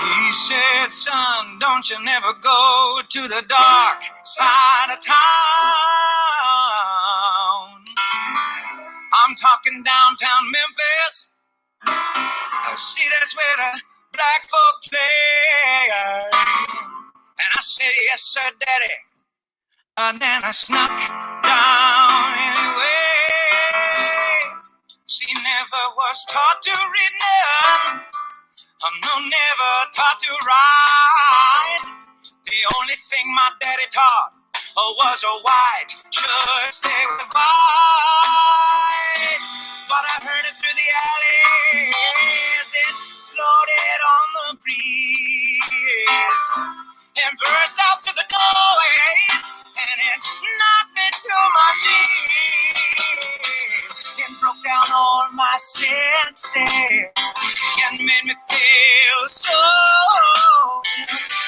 He said, son, don't you never go to the dark side of town. I'm talking downtown Memphis. See, that's where the black folk play. And I said, yes, sir, daddy. And then I snuck down anyway. She never was taught to read none. No, never taught to write. The only thing my daddy taught was a white should stay with white. But I heard it through the alleys. It floated on the breeze and burst out through the doorways, and it knocked me to my knees. It broke down all my senses and made me feel so.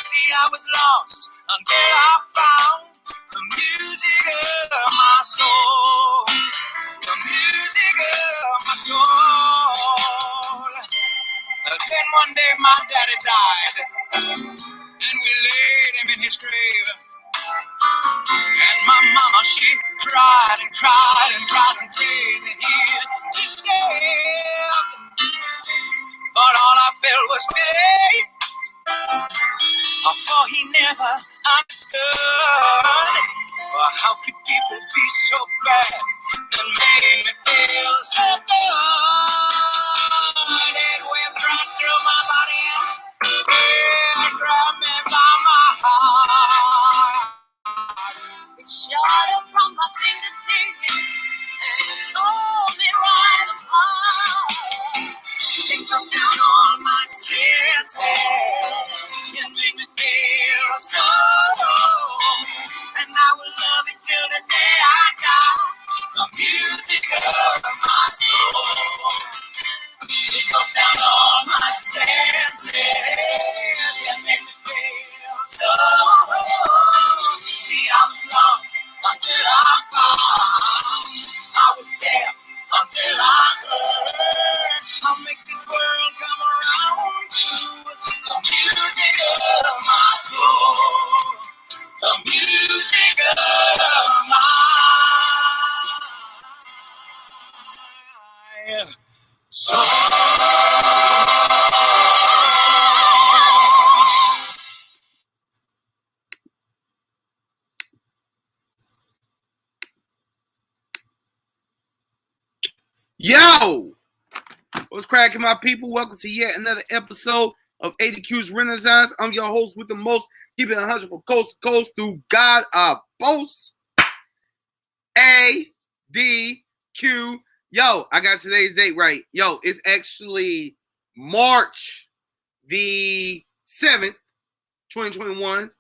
See, I was lost until I found the music of my soul. The music of my soul. Then one day my daddy died, and we laid him in his grave. And my mama, she cried and cried and cried and prayed that he'd be saved. But all I felt was pity, for he never understood. How could people be so bad and made me feel so good? It went right through my body and grabbed me by my heart. It shot up from my fingertips and tore me right apart. It broke down all my senses and made me feel so low. And I will love it till the day I die. The music of my soul. It broke down all my senses and made me feel so low. See, I was lost until I found. I was deaf until I heard. I'll make this world come around to the music of my soul. The music of my soul. Yo! What's cracking, my people? Welcome to yet another episode of ADQ'S Renaissance. I'm your host with the most, keeping 100 from coast to coast through God our boast. ADQ. Yo, I got today's date right. Yo, it's actually March the 7th, 2021.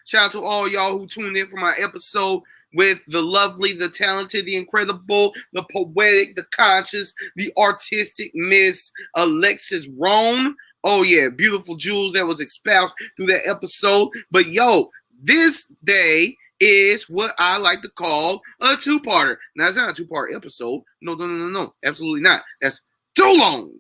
Shout out to all y'all who tuned in for my episode with the lovely, the talented, the incredible, the poetic, the conscious, the artistic Miss Alexis Roan. Oh yeah, beautiful jewels that was espoused through that episode. But yo, this day is what I like to call a two-parter. Now, it's not a two-part episode. No. Absolutely not. That's too long.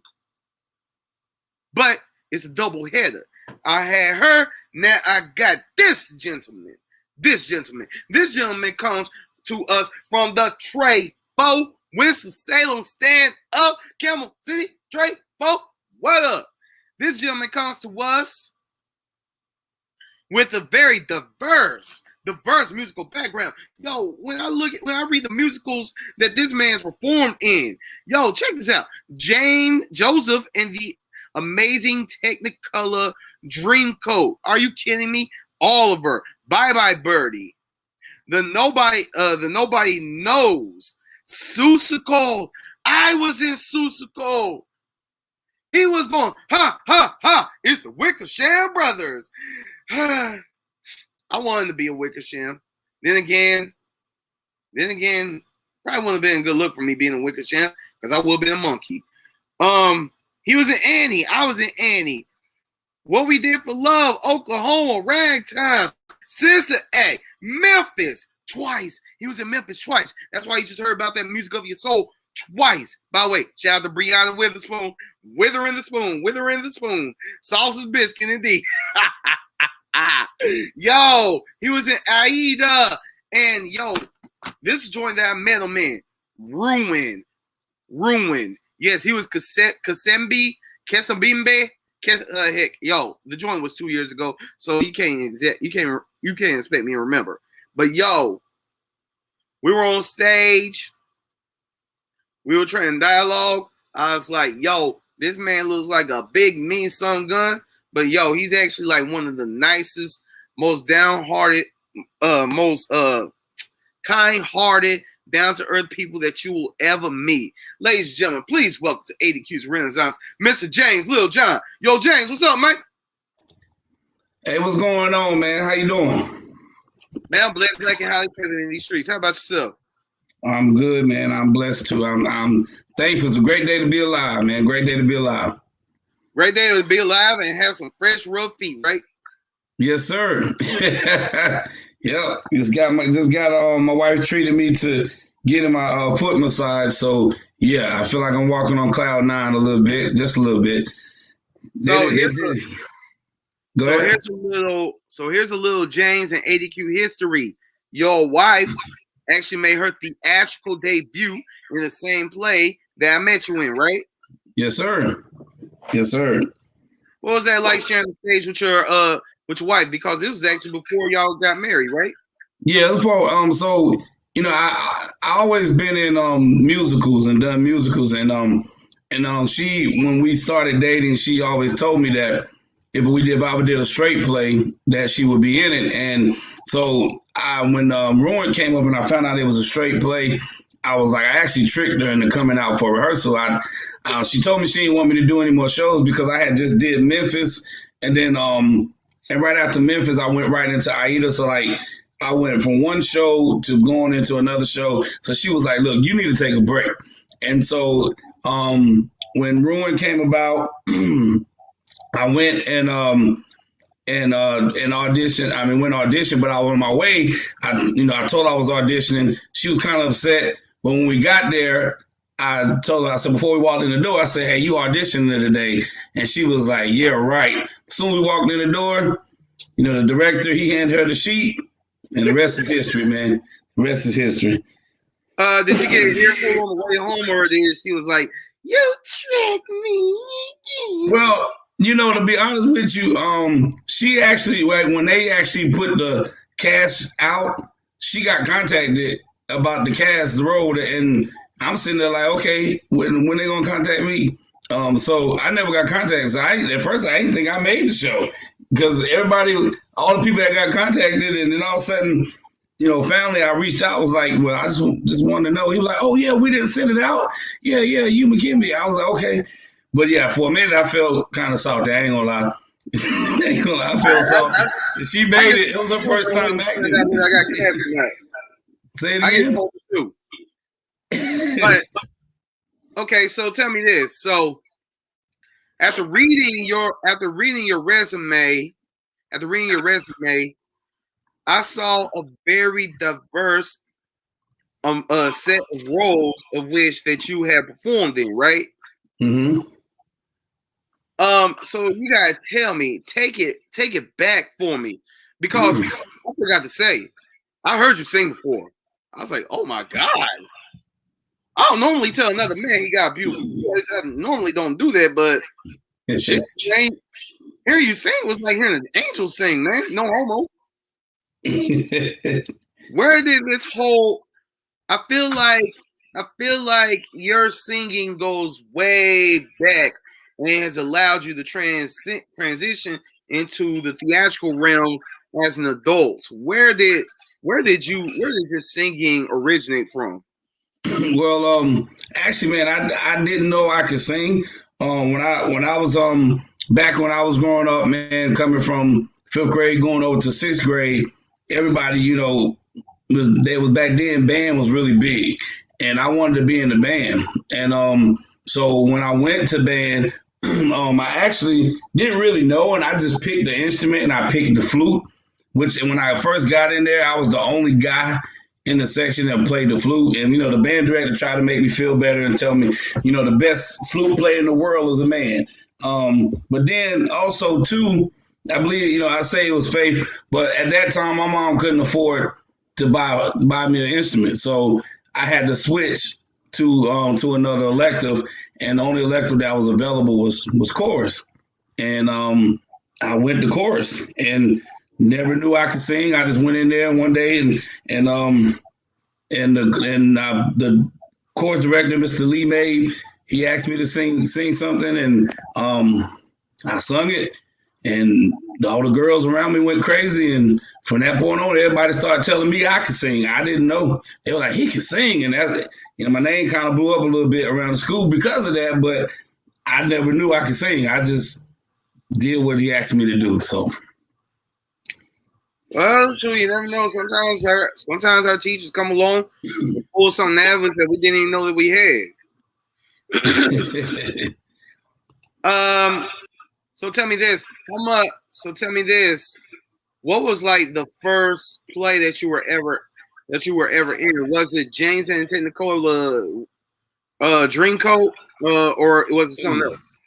But it's a double header. I had her. Now I got this gentleman. This gentleman comes to us from the Trey 4 Winston-Salem Stand Up Camel City. Trey 4, what up? This gentleman comes to us with a very diverse musical background. Yo, when I read the musicals that this man's performed in, yo, check this out. James Joseph and the Amazing Technicolor Dreamcoat. Are you kidding me? Oliver. Bye Bye Birdie. The nobody knows. Seussical. I was in Seussical. He was going, ha, ha, ha. It's the Wickersham Brothers. I wanted to be a Wickersham. Then again, probably wouldn't have been a good look for me being a Wickersham because I would have been a monkey. He was in Annie. I was in Annie. What We Did for Love, Oklahoma, Ragtime, Sister A, Memphis, twice. He was in Memphis twice. That's why you just heard about that Music of Your Soul twice. By the way, shout out to Brianna Witherspoon. Withering the spoon. Sausage biscuit indeed. Yo, he was in Aida. And yo, this joint that I met him in, ruined. Yes, he was Kesabimbe. Heck, yo, the joint was 2 years ago, so you can't expect me to remember. But yo, we were on stage. We were trying dialogue. I was like, yo, this man looks like a big, mean son gun. But yo, he's actually like one of the nicest, most downhearted, most kind-hearted, down-to-earth people that you will ever meet. Ladies and gentlemen, please welcome to ADQ's Renaissance, Mr. James Littlejohn. Yo, James, what's up, man? Hey, what's going on, man? How you doing? Man, I'm blessed, black, and highly favored in these streets. How about yourself? I'm good, man. I'm blessed too. I'm thankful. It's a great day to be alive, man. Great day to be alive. Great day to be alive and have some fresh, rough feet, right? Yes, sir. Yeah, just got my wife treated me to getting my foot massage. So yeah, I feel like I'm walking on cloud nine a little bit, just a little bit. So here's a little James and ADQ history. Your wife actually made her theatrical debut in the same play that I met you in, right? Yes, sir. Yes, sir. What was that like sharing the stage with your wife? Because this was actually before y'all got married, right? Yeah, before. So you know, I always been in musicals and done musicals, and she, when we started dating, she always told me that if I ever did a straight play, that she would be in it. And so when Ruin came up and I found out it was a straight play, I was like, I actually tricked her into coming out for rehearsal. She told me she didn't want me to do any more shows because I had just did Memphis, and then and right after Memphis, I went right into Aida. So like, I went from one show to going into another show. So she was like, look, you need to take a break. And so when Ruin came about, I went and auditioned. I mean, went audition, but I was on my way. I told her I was auditioning. She was kind of upset. But when we got there, I told her, I said, before we walked in the door, I said, hey, you auditioning today? And she was like, yeah, right. As soon as we walked in the door, the director, he handed her the sheet, and the rest is history, man. The rest is history. Did you get an earful on the way home, or she was like, you tricked me? Well, to be honest with you, she actually, when they actually put the cast out, she got contacted about the cast role, and I'm sitting there like, okay, when they gonna contact me? So I never got contacted. So at first I didn't think I made the show because all the people that got contacted, and then all of a sudden, family, I reached out, was like, well, I just wanted to know. He was like, oh yeah, we didn't send it out. Yeah, you McKinney. I was like, okay. But yeah, for a minute I felt kind of salty. I ain't gonna lie. I felt salty. She made it. It was her first time acting. I got cats in that. Say it again. I get too. But okay, so tell me this. So after reading your resume, I saw a very diverse set of roles of which that you have performed in, right? Mm-hmm. So you gotta tell me, take it back for me, because I forgot to say, I heard you sing before. I was like, oh my God. I don't normally tell another man he got beautiful voice. I normally don't do that, but shit, hearing you sing was like hearing an angel sing, man. No homo. Where did this whole? I feel like your singing goes way back and it has allowed you to transition into the theatrical realms as an adult. Where did your singing originate from? Well, actually, man, I didn't know I could sing. When I was back when I was growing up, man, coming from 5th grade going over to 6th grade, everybody, was back then, band was really big, and I wanted to be in the band. And so when I went to band, I actually didn't really know, and I just picked the instrument and I picked the flute. Which when I first got in there, I was the only guy in the section that played the flute. And, you know, the band director tried to make me feel better and tell me, you know, the best flute player in the world is a man. But then also, too, I believe, you know, I say it was faith, but at that time, my mom couldn't afford to buy me an instrument. So I had to switch to another elective, and the only elective that was available was chorus. And I went to chorus and never knew I could sing. I just went in there one day and the chorus director, Mr. Lee May, he asked me to sing something, and I sung it, and all the girls around me went crazy. And from that point on, everybody started telling me I could sing. I didn't know. They were like, he can sing, and that's, you know, my name kind of blew up a little bit around the school because of that. But I never knew I could sing. I just did what he asked me to do. So, well, sure, you never know. Sometimes our teachers come along and pull something out of us that we didn't even know that we had. So tell me this. What was like the first play that you were ever in? Was it James and Technicolor Dreamcoat, or was it something else?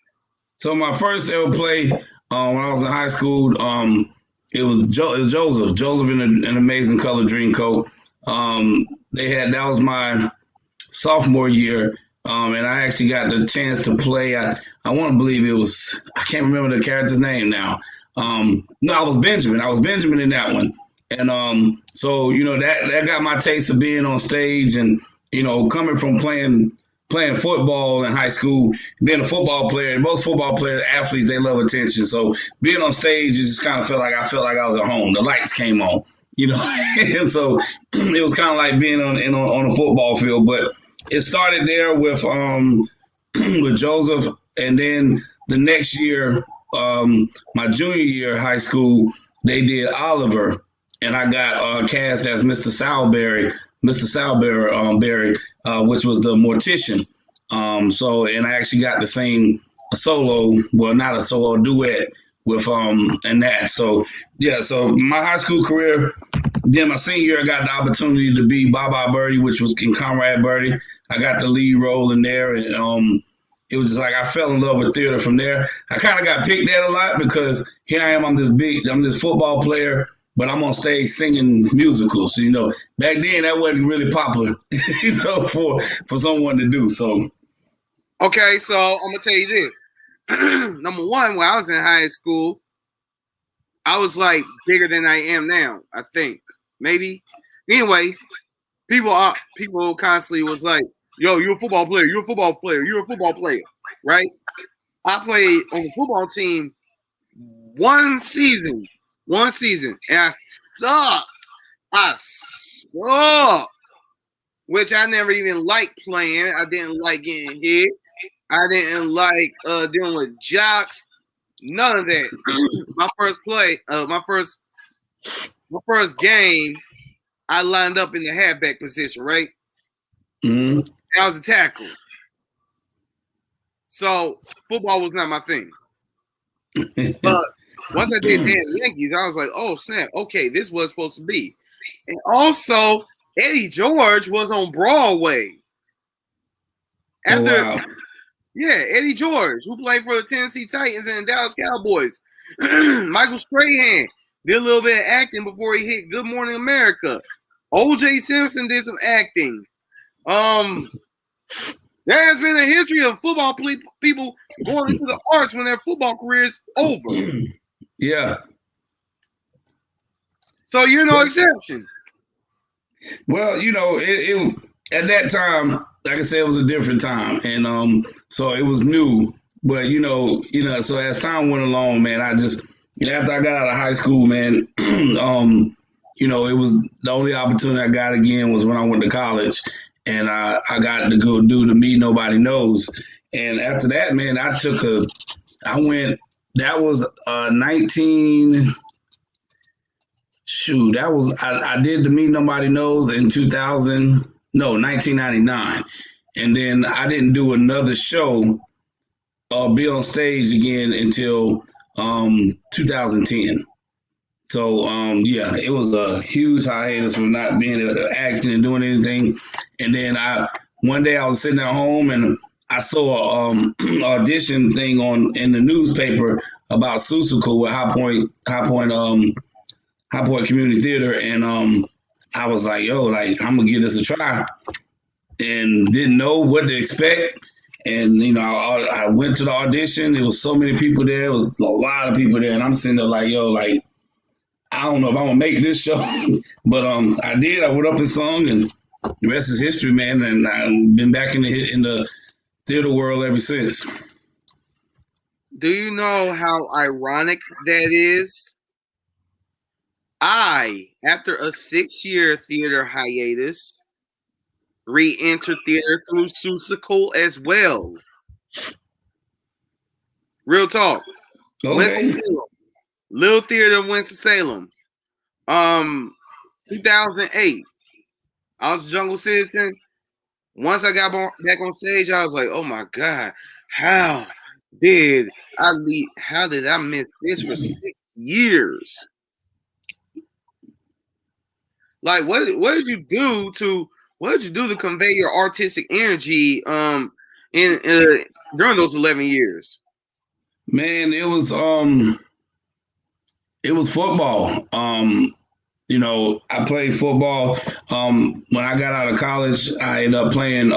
So my first ever play when I was in high school, it was Joseph in an Amazing Color Dreamcoat. That was my sophomore year, and I actually got the chance to play. I want to believe it was, I can't remember the character's name now. No, I was Benjamin. I was Benjamin in that one, and so you know that got my taste of being on stage, and you know, coming from playing football in high school, being a football player, most football players, athletes, they love attention. So being on stage, it just kind of felt like I was at home. The lights came on, you know, and so it was kind of like being on a football field. But it started there with with Joseph, and then the next year, my junior year of high school, they did Oliver, and I got cast as Mr. Salisbury, which was the mortician. So, and I actually got to sing a solo, well, not a solo, a duet with and that. So, yeah. So my high school career. Then my senior year, I got the opportunity to be Baba Birdie, which was in Comrade Birdie. I got the lead role in there, and it was just like I fell in love with theater from there. I kind of got picked at a lot because here I am. I'm this football player, but I'm on stage singing musicals. So, you know, back then that wasn't really popular, you know, for someone to do. So, okay, so I'm gonna tell you this. Number one, when I was in high school, I was like bigger than I am now. I think maybe. Anyway, people constantly was like, "Yo, you're a football player. You're a football player. You're a football player." Right? I played on the football team one season, and I sucked. Which I never even liked playing. I didn't like getting hit. I didn't like dealing with jocks. None of that. My first game, I lined up in the halfback position, right? mm-hmm. And I was a tackle. So football was not my thing. But once I did damn Yankees, I was like, oh snap, okay, this was supposed to be. And also, Eddie George was on Broadway. Wow. Yeah, Eddie George, who played for the Tennessee Titans and the Dallas Cowboys. Michael Strahan did a little bit of acting before he hit Good Morning America. O.J. Simpson did some acting. There has been a history of football people going into the arts when their football career is over. Yeah. So you're no exception. Well, you know, it at that time, like I said, it was a different time, and so it was new. But you know, so as time went along, man, I just, after I got out of high school, man, you know, it was the only opportunity I got again was when I went to college, and I got to go do the Me Nobody Knows, and after that, man, I went. That was 19. Shoot, that was I did the Me Nobody Knows in 1999, and then I didn't do another show or be on stage again until 2010. So yeah, it was a huge hiatus from not being able to acting and doing anything. And then one day I was sitting at home and I saw a audition thing in the newspaper about Susical with High Point Community Theater, and I was like, yo, like I'm gonna give this a try, and didn't know what to expect. And I went to the audition. There was so many people there. It was a lot of people there, and I'm sitting there like, yo, like I don't know if I'm gonna make this show, but I did. I went up and sung, and the rest is history, man. And I've been back in the theater world ever since. Do you know how ironic that is? After a 6-year theater hiatus, re-entered theater through Susical as well. Real talk. Okay. Winston-Salem. Little Theater, Winston-Salem. 2008. I was a Jungle Citizen. Once I got back on stage, I was like, oh my God, how did I miss this for 6 years? Like, what did you do to convey your artistic energy during those 11 years? Man, it was football. I played football. When I got out of college, I ended up playing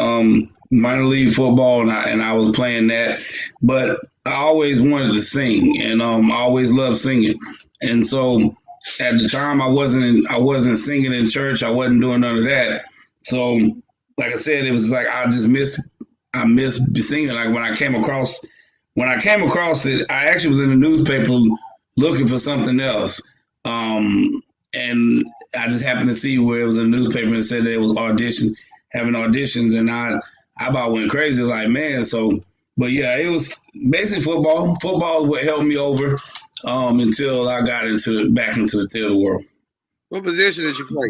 minor league football, and I was playing that. But I always wanted to sing, and I always loved singing. And so at the time, I wasn't singing in church. I wasn't doing none of that. So, like I said, it was like I miss singing. Like when I came across it, I actually was in the newspaper looking for something else. And I just happened to see where it was in the newspaper and said that it was having auditions, and I about went crazy, like, man. So, but yeah, it was basically football. Football is what helped me over until I got back into the theater world. What position did you play?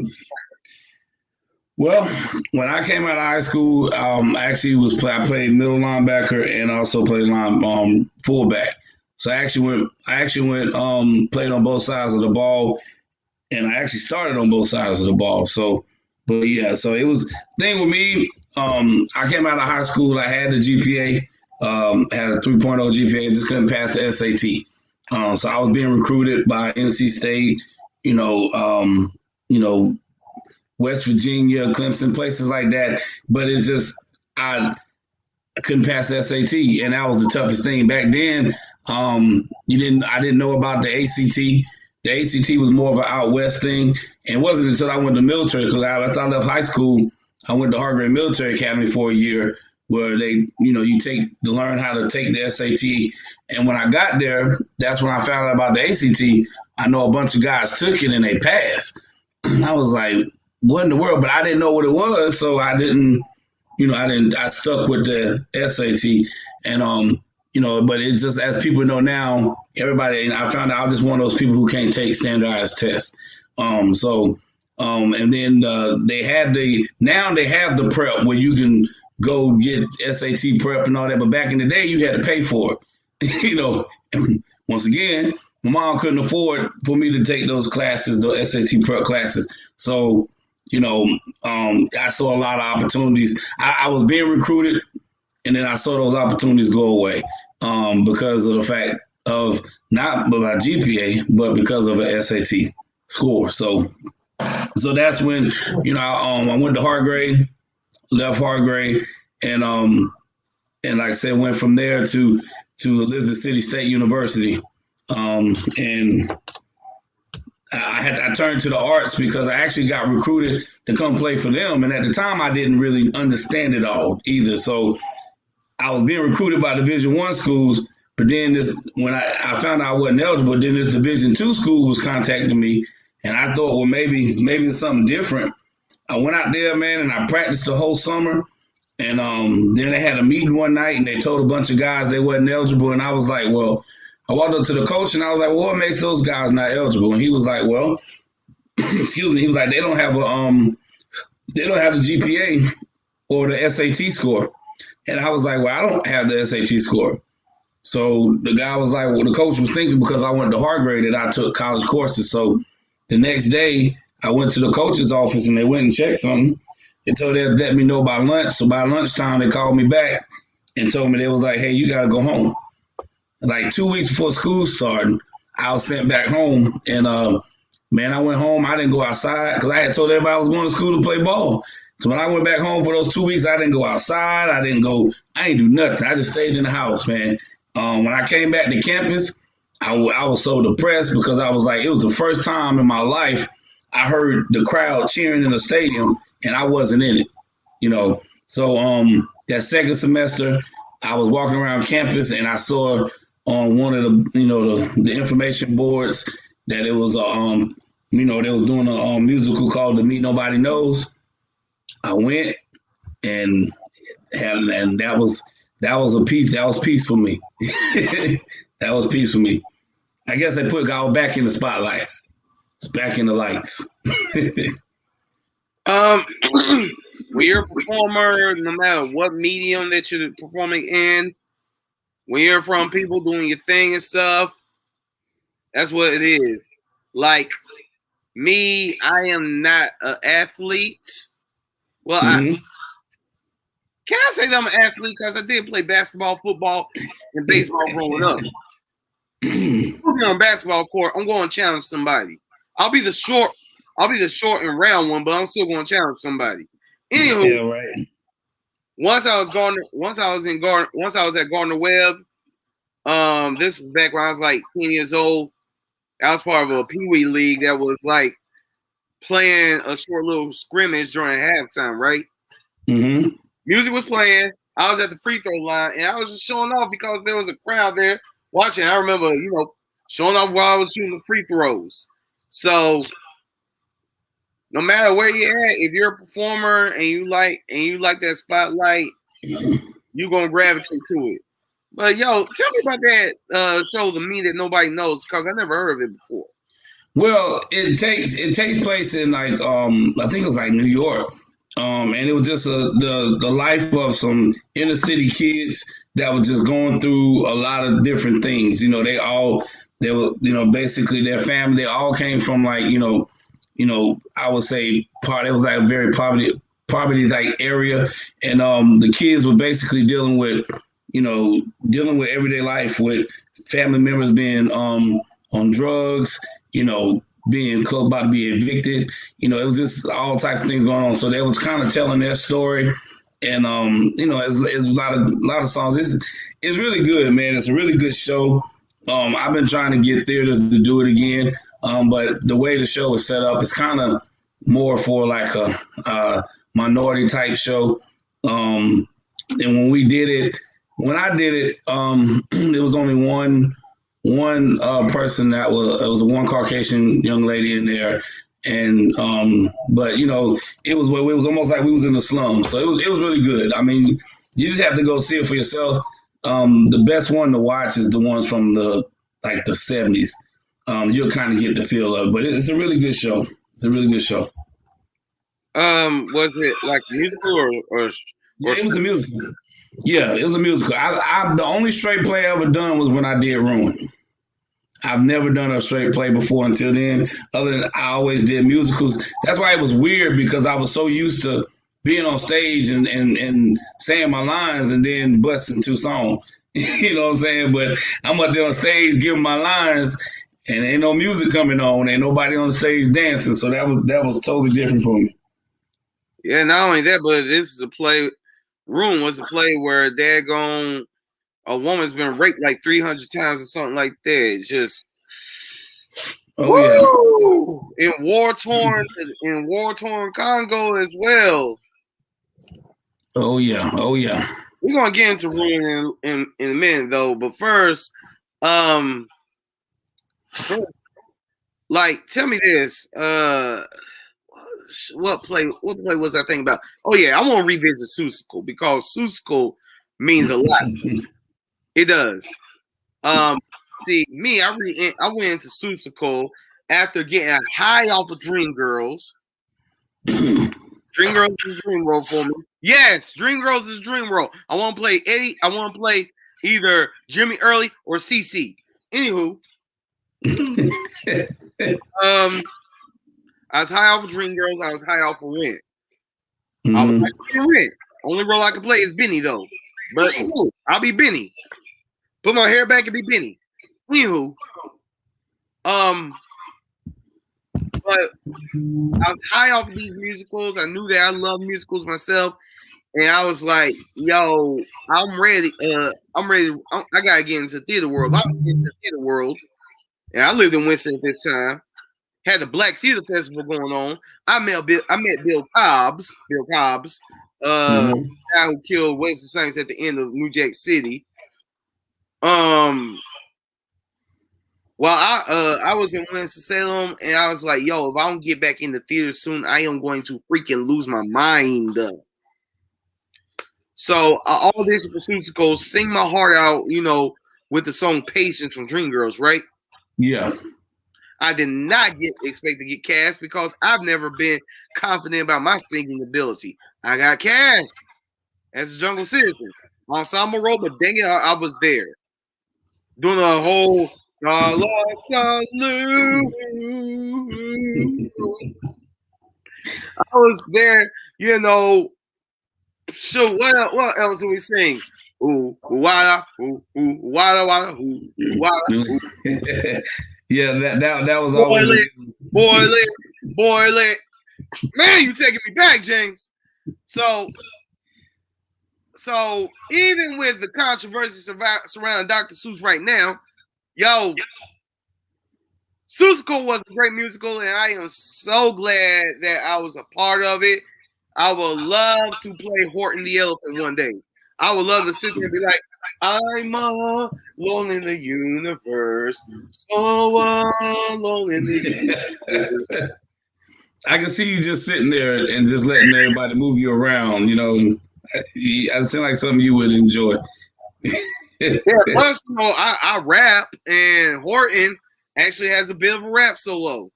Well, when I came out of high school, I played middle linebacker and also played fullback. So I actually went played on both sides of the ball, and I actually started on both sides of the ball. So, but yeah, so it was thing with me. I came out of high school. I had the GPA, had a 3.0 GPA, just couldn't pass the SAT. So I was being recruited by NC State, West Virginia, Clemson, places like that. But it's just I couldn't pass the SAT, and that was the toughest thing back then. I didn't know about the ACT. The ACT was more of an out west thing, and it wasn't until I went to military, because I left high school, I went to Hargrave Military Academy for a year, where they, you learn how to take the SAT. And when I got there, that's when I found out about the ACT. I know a bunch of guys took it and they passed. I was like, what in the world? But I didn't know what it was, so I stuck with the SAT. And but it's just, as people know now, everybody, and I found out I was just one of those people who can't take standardized tests. And then they have the prep where you can go get SAT prep and all that. But back in the day, you had to pay for it. Once again, my mom couldn't afford for me to take those classes, the SAT prep classes. So, I saw a lot of opportunities. I was being recruited, and then I saw those opportunities go away because of the fact of not about GPA, but because of an SAT score. So that's when, I went to Hargrave, left Hargrave, and like I said, went from there to Elizabeth City State University. And I turned to the arts because I actually got recruited to come play for them. And at the time, I didn't really understand it all either. So I was being recruited by Division I schools, but then when I found out I wasn't eligible, then this Division II school was contacting me, and I thought, well, maybe it's something different. I went out there, man, and I practiced the whole summer. And then they had a meeting one night, and they told a bunch of guys they wasn't eligible. And I was like, well, I walked up to the coach, and I was like, well, what makes those guys not eligible? And he was like, well, excuse me. He was like, they don't have the GPA or the SAT score. And I was like, well, I don't have the SAT score. So the guy was like, well, the coach was thinking because I went to Hargrave that I took college courses. So the next day, I went to the coach's office and they went and checked something. They told they'd let me know by lunch. So by lunchtime, they called me back and told me they was like, hey, you got to go home. Like 2 weeks before school started, I was sent back home. And man, I went home. I didn't go outside because I had told everybody I was going to school to play ball. So when I went back home for those 2 weeks, I didn't go outside. I didn't do nothing. I just stayed in the house, man. When I came back to campus, I was so depressed because I was like, it was the first time in my life I heard the crowd cheering in the stadium and I wasn't in it, you know. So that second semester, I was walking around campus and I saw on one of the information boards that it was they was doing a musical called The Meet Nobody Knows. I went and that was a piece. That was peace for me. That was peace for me. I guess they put God back in the spotlight. It's back in the lights. When you're a performer, no matter what medium that you're performing in, when you're from people doing your thing and stuff, that's what it is. Like me, I am not an athlete. Well, Mm-hmm. can I say that I'm an athlete? Because I did play basketball, football, and baseball growing up. On a basketball court, I'm going to challenge somebody. I'll be the short and round one, but I'm still going to challenge somebody. Anywho, Yeah, right. once I was at Gardner Webb. This was back when I was like 10 years old. I was part of a Pee Wee league that was like playing a short little scrimmage during halftime, right? Mm-hmm. Music was playing. I was at the free throw line, and I was just showing off because there was a crowd there watching. I remember, showing off while I was shooting the free throws. So no matter where you're at, if you're a performer and you like that spotlight, you're gonna gravitate to it. But yo, tell me about that show, The Me That Nobody Knows, because I never heard of it before. Well, it takes place in like I think it was like New York, and it was just the life of some inner city kids that were just going through a lot of different things. They were basically their family. They all came from like I would say it was like a very poverty like area, and the kids were basically dealing with everyday life with family members being on drugs, being close about to be evicted. It was just all types of things going on. So they was kind of telling their story. And it's a lot of songs. It's really good, man. It's a really good show. I've been trying to get theaters to do it again. But the way the show is set up, it's kind of more for like a minority type show. And when I did it, there was only one person that was one Caucasian young lady in there, and but it was almost like we was in the slums, so it was really good. I mean, you just have to go see it for yourself. The best one to watch is the ones from the 70s. You'll kind of get the feel of it, but it's a really good show. It's a really good show. Was it like musical or yeah, it was a musical. Yeah, it was a musical. I the only straight play I ever done was when I did Ruin. I've never done a straight play before until then. Other than I always did musicals. That's why it was weird because I was so used to being on stage and saying my lines and then busting two songs. You know what I'm saying? But I'm up there on stage giving my lines and ain't no music coming on, ain't nobody on stage dancing. So that was totally different for me. Yeah, not only that, but this is a play. Room was a play where a woman's been raped like 300 times or something like that. It's just in war torn Congo as well. Oh yeah. We're gonna get into Room in a minute though, but first, tell me this. What play was I thinking about? Oh yeah, I want to revisit Seussical because Seussical means a lot. It does. See, me, I went into Seussical after getting high off of Dreamgirls. Dreamgirls is a dream role for me. Yes, Dreamgirls is a dream role. I want to play Eddie. I want to play either Jimmy Early or CC. Anywho, I was high off of Dreamgirls. I was high off of Rent. I was like, Rent. Only role I can play is Benny though. But ooh, I'll be Benny. Put my hair back and be Benny. Anywho, but I was high off of these musicals. I knew that I love musicals myself, and I was like, "Yo, I'm ready. I'm ready. I gotta get into the theater world. I'm in the theater world." And I lived in Winston at this time. Had the Black Theater Festival going on. I met Bill Cobbs. Guy who killed Wesley Snipes at the end of New Jack City. Well, I was in Winston-Salem, and I was like, "Yo, if I don't get back in the theater soon, I am going to freaking lose my mind." So all these pursuits go sing my heart out, with the song "Patience" from Dreamgirls, right? Yeah. I did not expect to get cast because I've never been confident about my singing ability. I got cast as a Jungle Citizen ensemble role, but dang it, I was there doing a whole. I was there, So what else are we saying? Ooh, wada, ooh, wada, wada, ooh, wada. Yeah, that was always boil it. Man, you taking me back, James. So even with the controversy surrounding Dr. Seuss right now, yo, Seussical was a great musical, and I am so glad that I was a part of it. I would love to play Horton the Elephant one day. I would love to sit there and be like, I'm alone in the universe, so alone in the universe. I can see you just sitting there and just letting everybody move you around, I seem like something you would enjoy. Yeah, plus, I rap, and Horton actually has a bit of a rap solo.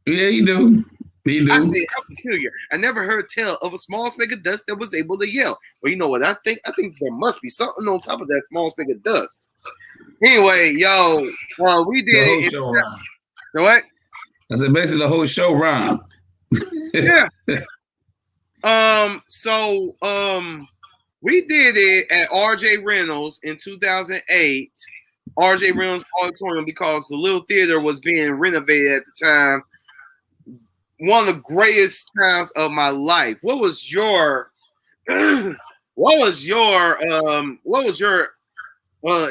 Yeah, you do. I say how peculiar. I never heard tell of a small speck of dust that was able to yell. But you know what? I think there must be something on top of that small speck of dust. Anyway, yo, we did the whole it. Show rhyme. What? I said basically the whole show rhyme. Yeah. We did it at RJ Reynolds in 2008. RJ Reynolds Auditorium, because the little theater was being renovated at the time. One of the greatest times of my life. What was your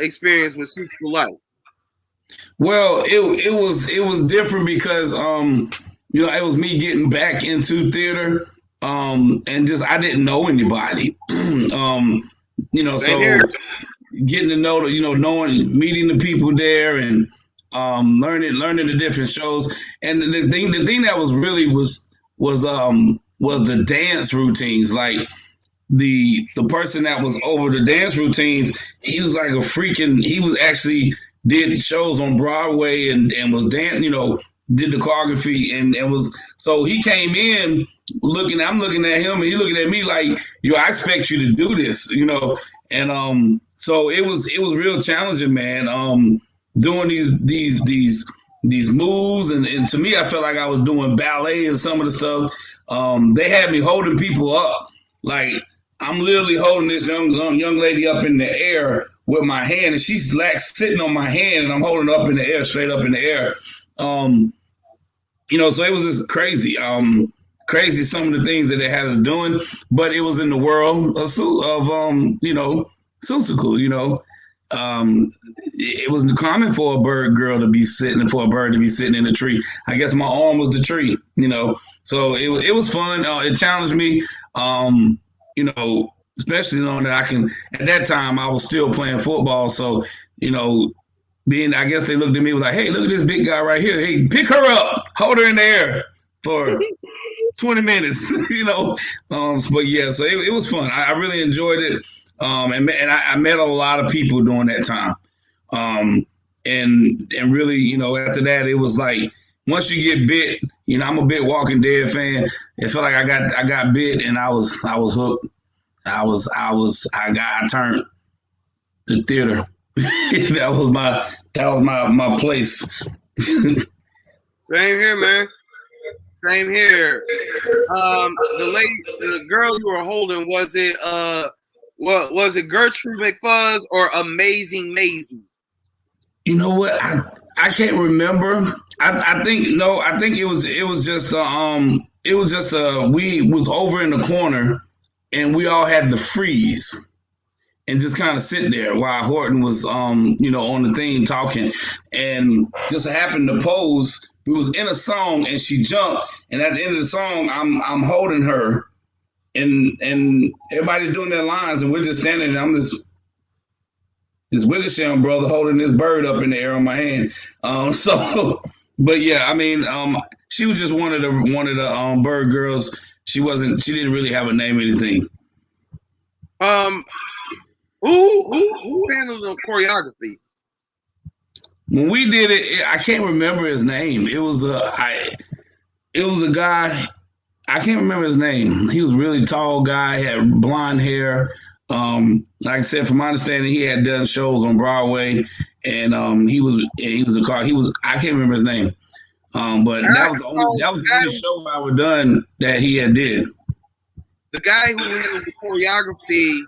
experience with Super Life? Well, it was different because it was me getting back into theater, and just I didn't know anybody, so getting to know meeting the people there and learning the different shows. And the thing that was really was the dance routines. Like the person that was over the dance routines, he was like he was actually did shows on Broadway and was dancing, did the choreography and was, so he came in I'm looking at him and he looking at me like, I expect you to do this, and so it was real challenging, man. Doing these moves, and to me, I felt like I was doing ballet and some of the stuff. They had me holding people up, like I'm literally holding this young lady up in the air with my hand, and she's like sitting on my hand, and I'm holding her up in the air, straight up in the air. So it was just crazy. Crazy some of the things that they had us doing, but it was in the world of Seussical, it was common for a bird girl to be sitting and for a bird to be sitting in a tree. I guess my arm was the tree, so it was fun. It challenged me, especially knowing that I can, at that time I was still playing football. So, I guess they looked at me like, hey, look at this big guy right here. Hey, pick her up, hold her in the air for 20 minutes, but yeah, so it was fun. I really enjoyed it. And I met a lot of people during that time. And really, after that, it was like, once you get bit, I'm a big Walking Dead fan. It felt like I got bit and I was hooked. I The theater. that was my place. Same here, man. Same here. The girl you were holding, was it what was it, Gertrude McFuzz or Amazing Maisie? You know what? I can't remember. I think it was just we was over in the corner and we all had to freeze and just kind of sit there while Horton was on the thing talking, and just happened to pose. We was in a song and she jumped, and at the end of the song I'm holding her and everybody's doing their lines and we're just standing there. I'm this Wigglesham brother holding this bird up in the air on my hand. But yeah, I mean, she was just one of the bird girls. She didn't really have a name or anything. Who handled the choreography? When we did it, I can't remember his name. It was a guy. I can't remember his name. He was a really tall guy, had blonde hair. Like I said, from my understanding, he had done shows on Broadway, and I can't remember his name. But that was the only show I ever done that he had did. The guy who handled the choreography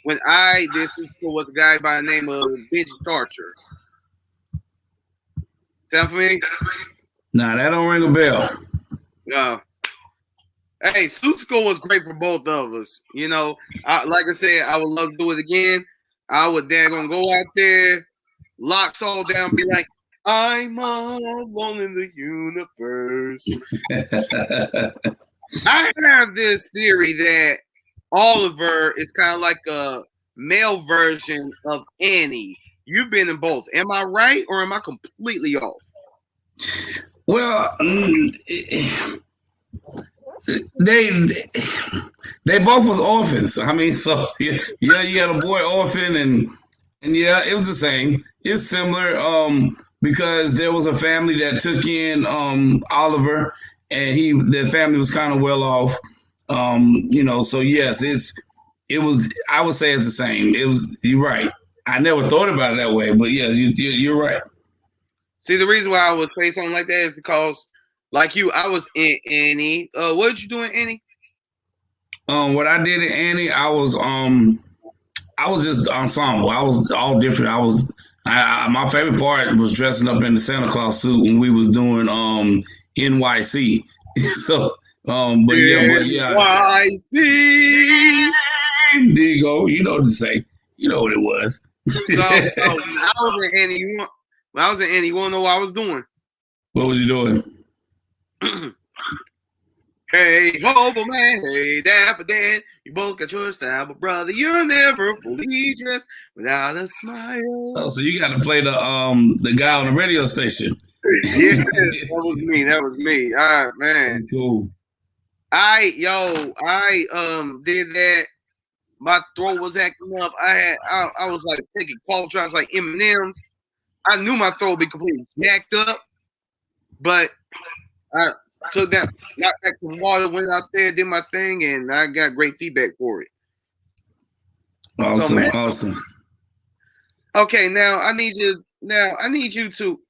when I did school was a guy by the name of Benji Sarcher. Sound familiar? Nah, that don't ring a bell. No. Hey, Suit School was great for both of us. Like I said, I would love to do it again. I would gonna go out there, locks all down, be like, I'm all alone in the universe. I have this theory that Oliver is kind of like a male version of Annie. You've been in both. Am I right or am I completely off? Well, they both was orphans. I mean, so yeah, you had a boy orphan, and yeah, it was the same. It's similar because there was a family that took in Oliver, and the family was kind of well off. So yes, it was. I would say it's the same. You're right. I never thought about it that way, but yeah, you're right. See, the reason why I would say something like that is because, like you, I was in Annie. What did you do in Annie? What I did in Annie, I was just ensemble. I was all different. My favorite part was dressing up in the Santa Claus suit when we was doing NYC. So, but yeah. NYC. There you go. You know what to say. You know what it was. So when I was in Annie, you want to know what I was doing? What was you doing? Hey, hobo man, hey, dapper Dan, you both got your style, but brother, you're never fully dressed without a smile. Oh, so you got to play the guy on the radio station. Yeah, that was me. All right, man. That's cool. I did that. My throat was acting up. I was like taking cough drops like M&Ms. I knew my throat would be completely jacked up, but I took that, knocked back some water, went out there, did my thing, and I got great feedback for it. Awesome. Okay, now I need you to.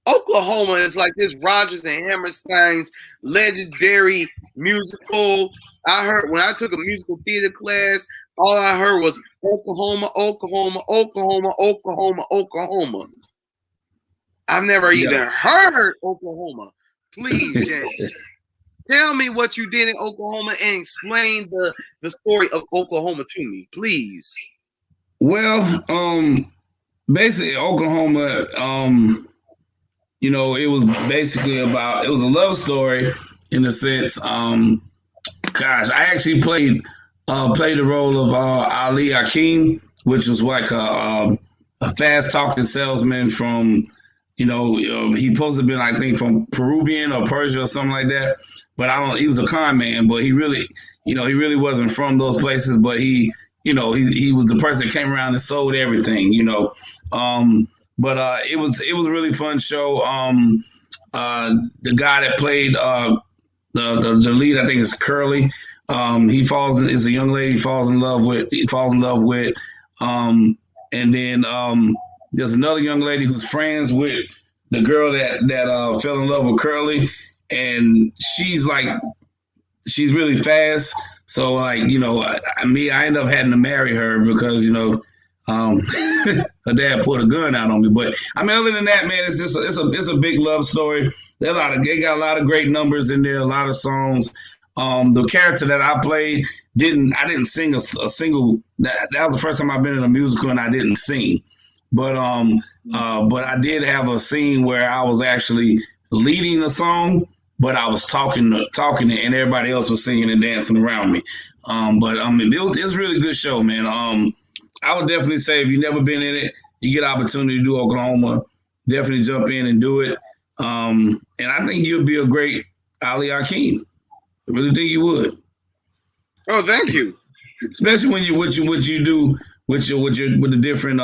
Oklahoma is like this Rodgers and Hammerstein's legendary musical. I heard when I took a musical theater class, all I heard was Oklahoma, Oklahoma, Oklahoma, Oklahoma, Oklahoma. I've never even heard Oklahoma. Please, James, tell me what you did in Oklahoma and explain the story of Oklahoma to me, please. Well, basically Oklahoma, it was basically it was a love story in a sense. I actually played the role of Ali Akeem, which was like a fast talking salesman from, he supposed to have been, I think, from Peruvian or Persia or something like that. But he was a con man, but he really wasn't from those places, but he was the person that came around and sold everything, But it was a really fun show. The guy that played the lead, I think, is Curly. is a young lady he falls in love with. And then there's another young lady who's friends with the girl that fell in love with Curly, and she's really fast. So I end up having to marry her because her dad put a gun out on me. But I mean, other than that, man, it's a big love story. They got a lot of great numbers in there, a lot of songs. The character that I played I didn't sing a single. That was the first time I've been in a musical and I didn't sing. But I did have a scene where I was actually leading a song, but I was talking it, and everybody else was singing and dancing around me. It was a really good show, man. I would definitely say if you've never been in it, you get an opportunity to do Oklahoma, definitely jump in and do it. And I think you'll be a great Ali Akeem. I really think you would. Oh, thank you. Especially when what you do with the different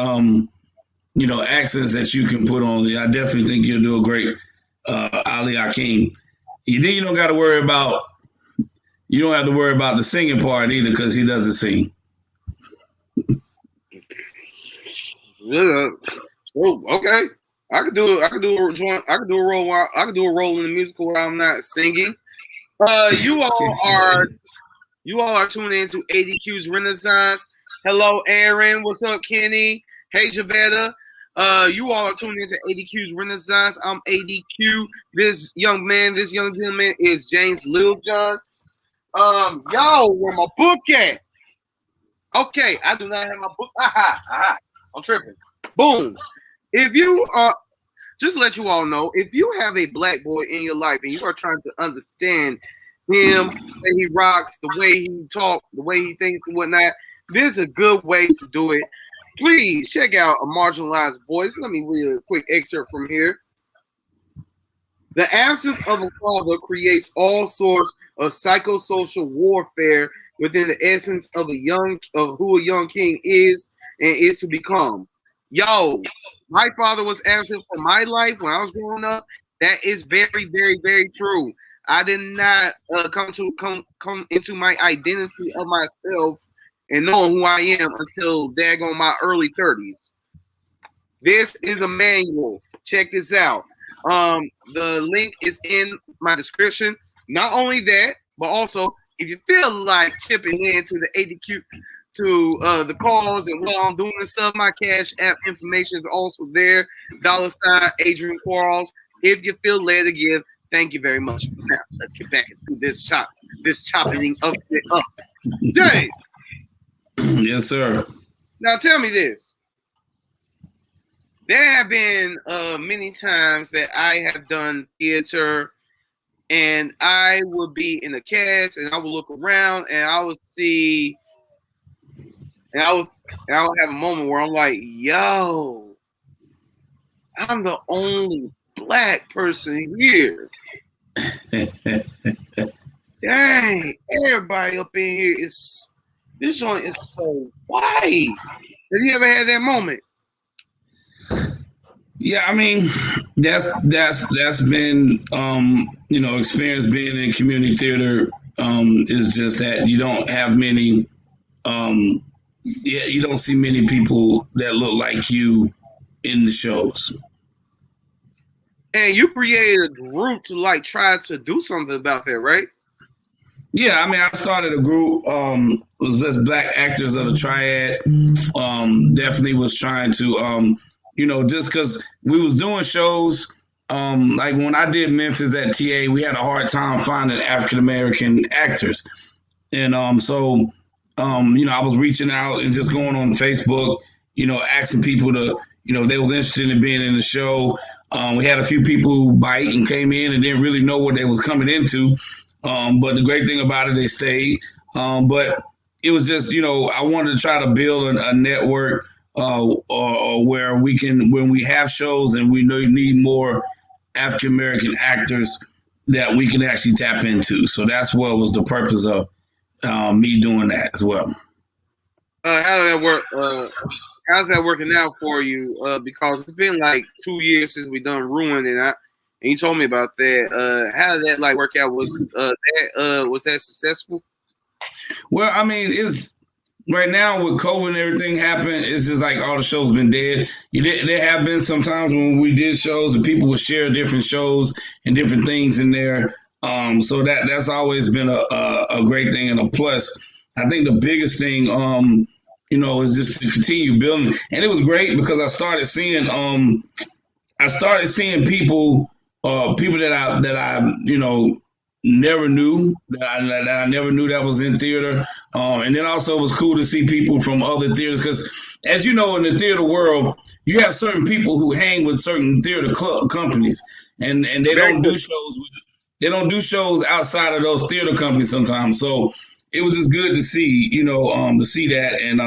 accents that you can put on. I definitely think you'll do a great Ali Akeem. You don't have to worry about the singing part either because he doesn't sing. Yeah. Oh, okay. I could do a role in the musical where I'm not singing. You all are tuning into ADQ's Renaissance. Hello, Aaron. What's up, Kenny? Hey, Javetta. You all are tuning into ADQ's Renaissance. I'm ADQ. This young gentleman is James Littlejohn. Yo, where my book at? Okay, I do not have my book. I'm tripping. Boom. If you just to let you all know, if you have a black boy in your life and you are trying to understand him, the way he rocks, the way he talks, the way he thinks and whatnot, this is a good way to do it. Please check out A Marginalized Voice. Let me read a quick excerpt from here. The absence of a father creates all sorts of psychosocial warfare within the essence of who a young king is and is to become. Yo, my father was absent from my life when I was growing up. That is very, very, very true. I did not come into my identity of myself and knowing who I am until daggone my early 30s. This is a manual. Check this out. The link is in my description. Not only that, but also if you feel like chipping into the ADQ to the cause and what I'm doing and stuff, my Cash App information is also there. $AdrianQuarles. If you feel led to give, thank you very much. Now let's get back into this chopping of it up. James. Yes, sir. Now tell me this. There have been many times that I have done theater and I would be in the cast and I would look around and I would see and I would have a moment where I'm like, yo, I'm the only black person here. Dang, everybody up in here this joint is so white. Have you ever had that moment? Yeah, I mean, that's been experience being in community theater is just that you don't have many you don't see many people that look like you in the shows. And you created a group to try to do something about that, right? Yeah, I mean, I started a group. Was just Black Actors of the Triad. Definitely was trying to, just because we was doing shows. Like when I did Memphis at TA, we had a hard time finding African American actors, and I was reaching out and just going on Facebook, asking people to, they was interested in being in the show. We had a few people who bite and came in and didn't really know what they was coming into. But the great thing about it, they stayed. But it was just, I wanted to try to build a network where we can, when we have shows and we need more African American actors that we can actually tap into. So that's what was the purpose of me doing that as well. How did that work? How's that working out for you? Because it's been like 2 years since we done Ruin, and you told me about that. How did that work out? Was that successful? Well, I mean, it's right now with COVID and everything happened. It's just like all the shows been dead. There have been some times when we did shows and people would share different shows and different things in there. So that's always been a great thing and a plus. I think the biggest thing, is just to continue building. And it was great because I started seeing people, people that I never knew that I never knew that was in theater, and then also it was cool to see people from other theaters because, as you know, in the theater world, you have certain people who hang with certain theater companies, and they don't do shows outside of those theater companies sometimes. So it was just good to see, to see that, and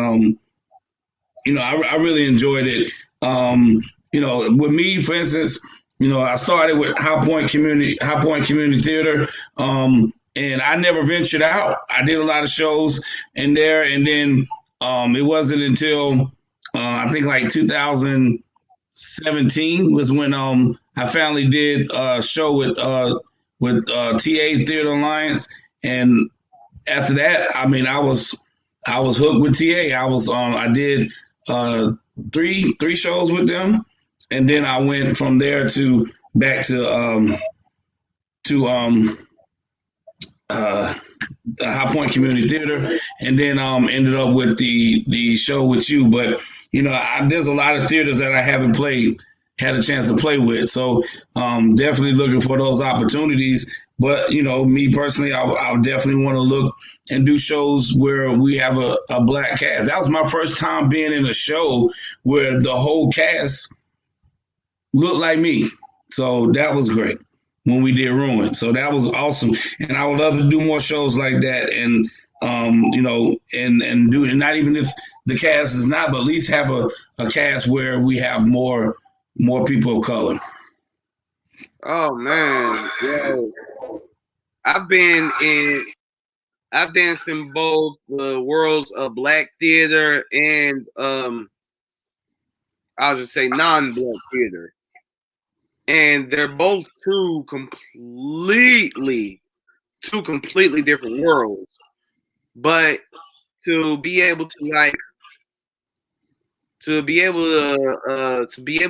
I really enjoyed it. With me, for instance, I started with High Point Community Theater, and I never ventured out. I did a lot of shows in there, and then it wasn't until I think like 2017 was when I finally did a show with TA Theater Alliance, and after that, I mean, I was hooked with TA. I did three shows with them. And then I went from there back to the High Point Community Theater, and then ended up with the show with you. But there's a lot of theaters that I haven't had a chance to play with, so definitely looking for those opportunities. But me personally, I definitely want to look and do shows where we have a black cast. That was my first time being in a show where the whole cast looked like me. So that was great when we did Ruin. So that was awesome. And I would love to do more shows like that, and and do it. Not even if the cast is not, but at least have a cast where we have more people of color. Oh man, yo, I've danced in both the worlds of black theater and I'll just say non-black theater. And they're both two completely different worlds. But to be able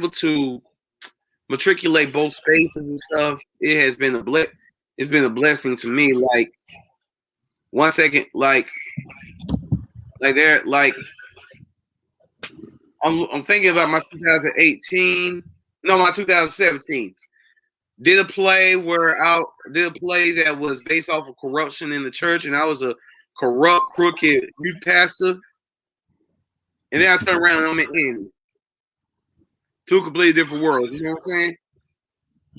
to matriculate both spaces and stuff, it's been a blessing to me. Like 1 second, I'm thinking about my 2017. Did a play that was based off of corruption in the church, and I was a corrupt, crooked youth pastor. And then I turned around and I'm in Andy. Two completely different worlds. You know what I'm saying?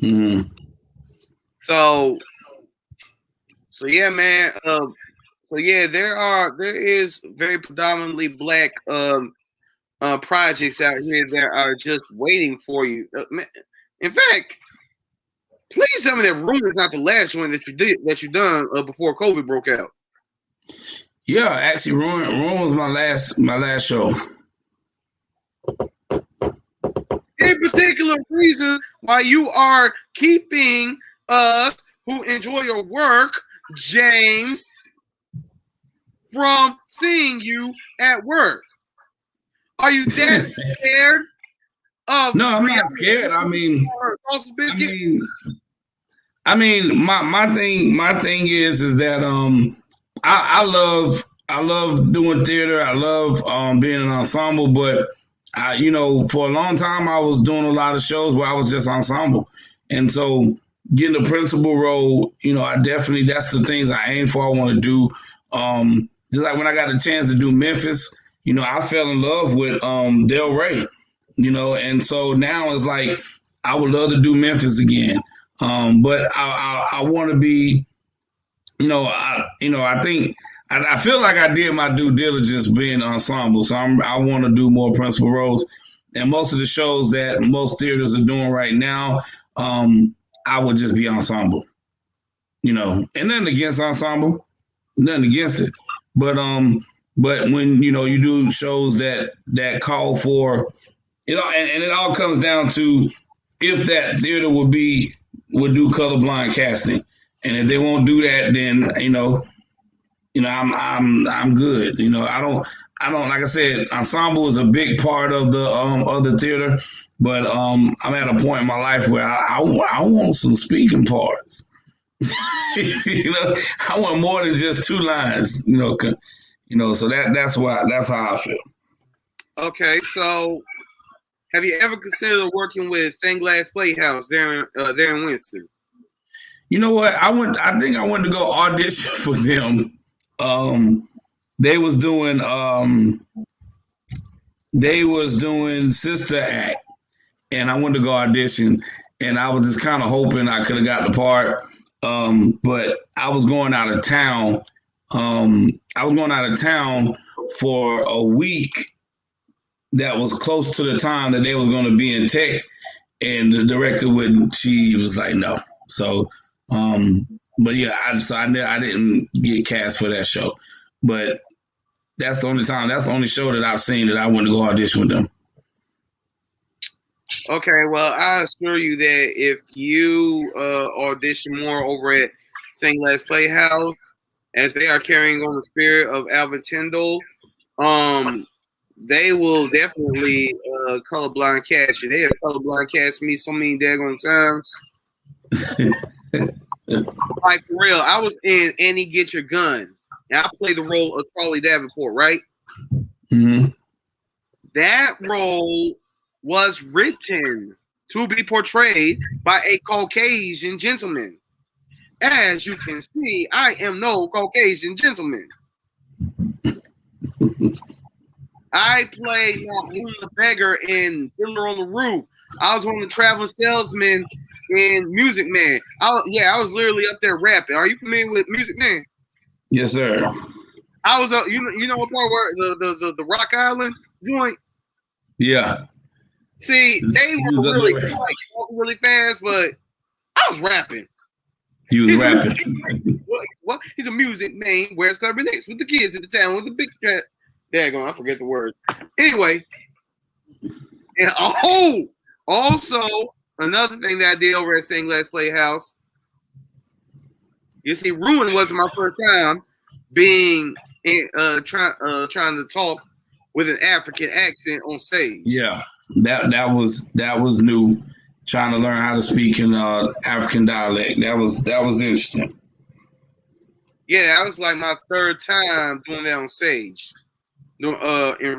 Mm-hmm. So yeah, man. There is very predominantly black projects out here that are just waiting for you. In fact, please tell me that Room is not the last one that you done before COVID broke out. Yeah, actually, Room was my last show. Any particular reason why you are keeping us who enjoy your work, James, from seeing you at work? Are you that scared of? No, I'm not scared. My thing is that I love doing theater. I love being an ensemble, but for a long time I was doing a lot of shows where I was just ensemble, and so getting the principal role, I definitely, that's the things I aim for. I want to do. Just like when I got a chance to do Memphis, I fell in love with Del Rey, and so now it's like I would love to do Memphis again. But I want to be, I think I feel like I did my due diligence being ensemble, so I want to do more principal roles. And most of the shows that most theaters are doing right now, I would just be ensemble, and nothing against ensemble, nothing against it. But when you do shows that call for, and it all comes down to if that theater would do colorblind casting, and if they won't do that, then I'm good. I don't like I said, ensemble is a big part of the theater, but I'm at a point in my life where I want some speaking parts. I want more than just two lines. So that's how I feel. Okay, so have you ever considered working with Stained Glass Playhouse there in Winston? You know what? I think I went to go audition for them. They was doing Sister Act, and I went to go audition, and I was just kind of hoping I could have got the part. But I was going out of town. For a week that was close to the time that they was going to be in tech, and the director wouldn't. She was like, no. So, but yeah, I didn't get cast for that show. But that's the only time. That's the only show that I've seen that I went to go audition with them. Okay, well, I assure you that if you audition more over at Stained Glass Playhouse, as they are carrying on the spirit of Alvin Tyndall, they will definitely colorblind cast you. They have colorblind cast me so many daggone times. Like, for real, I was in Annie Get Your Gun, and I played the role of Charlie Davenport, right? Mm-hmm. That role was written to be portrayed by a Caucasian gentleman. As you can see, I am no Caucasian gentleman. I played Mahmoud the Beggar in Fiddler on the Roof. I was one of the traveling salesmen in Music Man. I was literally up there rapping. Are you familiar with Music Man? Yes, sir. I was you know what part where the Rock Island joint? Yeah. See, they were really fast, but I was rapping. You was rapping. What? He's a music man. Wears clarinets with the kids in the town with the big cat. Daggone, I forget the word. Anyway, and also another thing that I did over at Stained Glass Playhouse. You see, Ruin wasn't my first time being trying to talk with an African accent on stage. Yeah, that was new. Trying to learn how to speak in African dialect. That was interesting. Yeah, that was like my third time doing that on stage. In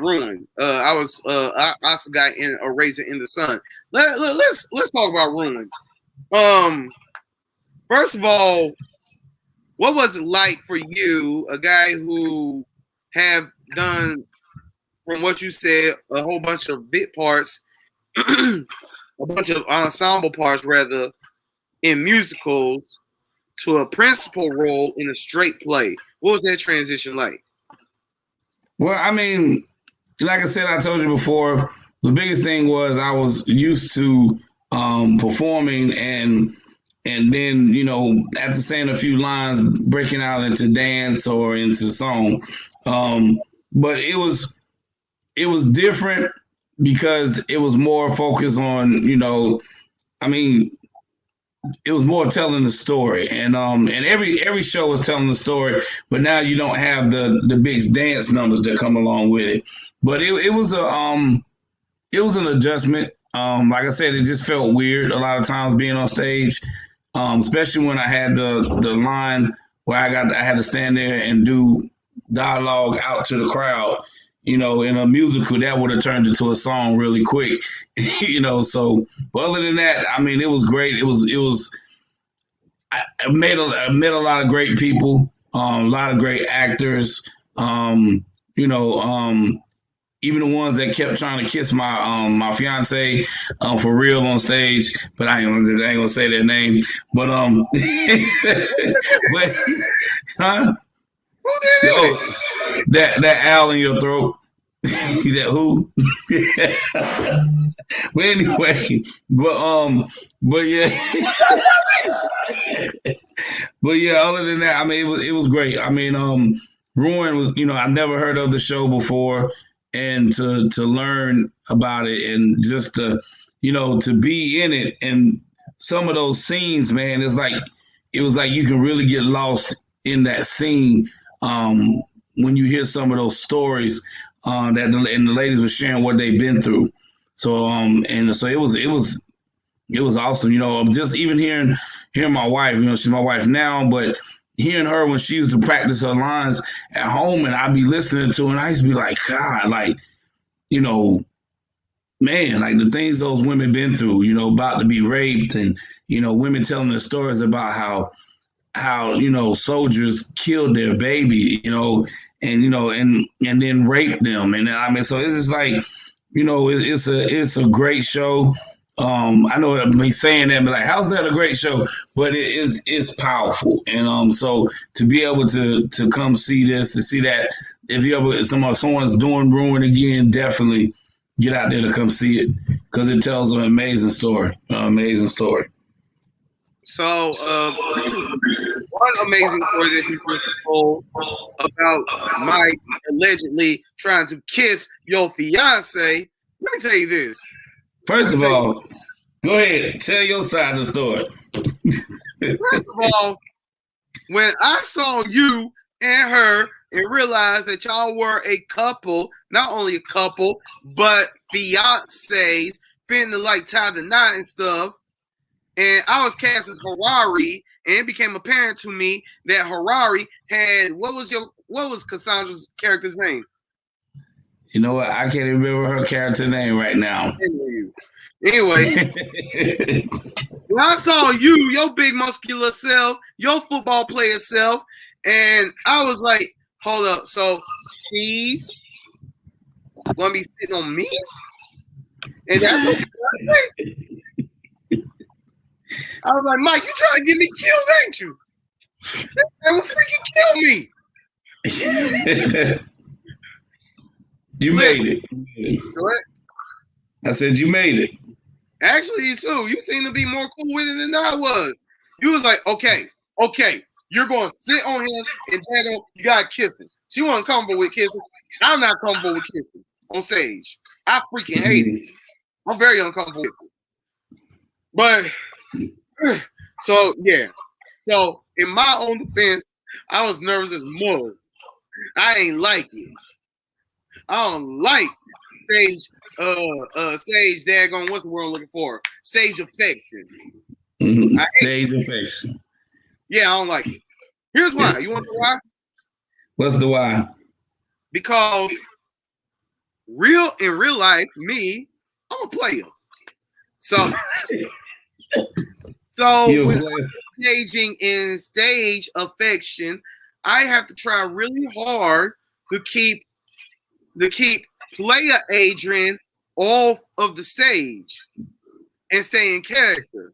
Ruin, I was also got in a Raisin in the Sun. Let's talk about Ruin. First of all, what was it like for you, a guy who have done, from what you said, a whole bunch of bit parts, a bunch of ensemble parts rather, in musicals, to a principal role in a straight play? What was that transition like? Well, I mean, like I said, I told you before, the biggest thing was I was used to performing and then, after saying a few lines, breaking out into dance or into song. But it was different because it was more focused on, it was more telling the story, and every show was telling the story, but now you don't have the big dance numbers that come along with it. But it was an adjustment. Like I said, it just felt weird a lot of times being on stage, especially when I had the line where I had to stand there and do dialogue out to the crowd. In a musical, that would have turned into a song really quick, So, but other than that, I mean, it was great. I met a lot of great people, a lot of great actors. Even the ones that kept trying to kiss my fiance for real on stage, but I ain't gonna say their name. But but huh? That owl in your throat. That who? But anyway, but yeah, but yeah. Other than that, I mean, it was great. I mean, Ruin was, I never heard of the show before, and to learn about it and just to be in it, and some of those scenes, man, it was like you can really get lost in that scene. when you hear some of those stories and the ladies were sharing what they've been through. So and so it was awesome. Just even hearing my wife. She's my wife now, but hearing her when she used to practice her lines at home, and I'd be listening to her, and I used to be like, God, like, man, like the things those women been through, about to be raped, and women telling their stories about how soldiers killed their baby, and then raped them, and I mean, so it's just like, it's a great show. I know me saying that, but like, how's that a great show? But it's powerful, and so to be able to come see this, to see that, if you ever someone's doing Ruin again, definitely get out there to come see it, because it tells an amazing story, So, one amazing story that he just told about Mike allegedly trying to kiss your fiance. Let me tell you this. First of all, go ahead, tell your side of the story. First of all, when I saw you and her and realized that y'all were a couple, not only a couple, but fiancés, finna like tie the knot and stuff, and I was cast as Harari, and it became apparent to me that Harari had what was Cassandra's character's name? You know what? I can't remember her character name right now. Anyway, when I saw you, your big muscular self, your football player self, and I was like, hold up, so she's gonna be sitting on me? And that's what I say. I was like, Mike, you trying to get me killed, ain't you? That will freaking kill me. You made it. What? I said you made it. Actually, so you seem to be more cool with it than I was. You was like, okay, you're going to sit on him, and then you got to kiss him. She wasn't comfortable with kissing. I'm not comfortable with kissing on stage. I freaking hate it. I'm very uncomfortable with it. But, so, yeah. So, in my own defense, I was nervous as mud. I ain't like it. I don't like stage daggone, what's the word I'm looking for? Stage affection. Stage affection. Yeah, I don't like it. Here's why. You want to know why? What's the why? Because in real life, me, I'm a player. So when engaging in stage affection, I have to try really hard to keep player Adrian off of the stage and stay in character.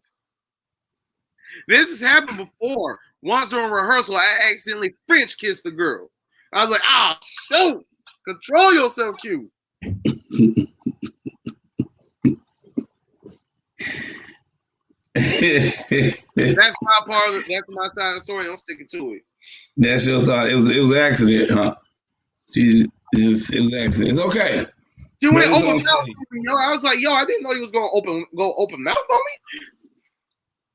This has happened before. Once during rehearsal, I accidentally French kissed the girl. I was like, shoot, control yourself, Q. That's my side of the story. I'm sticking to it. That's your side. It was an accident, huh? It was an accident. It's okay. She went open mouth on me, I was like, I didn't know he was going to go open mouth on me.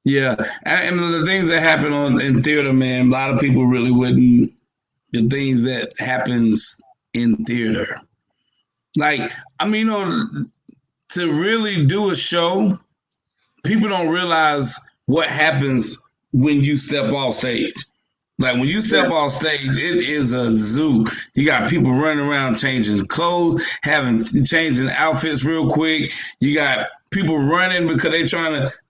Yeah, and the things that happen in theater, man, a lot of people really wouldn't. The things that happens in theater, like, I mean, to really do a show, people don't realize what happens when you step off stage. Like, when you step off stage, it is a zoo. You got people running around changing clothes, changing outfits real quick. You got people running because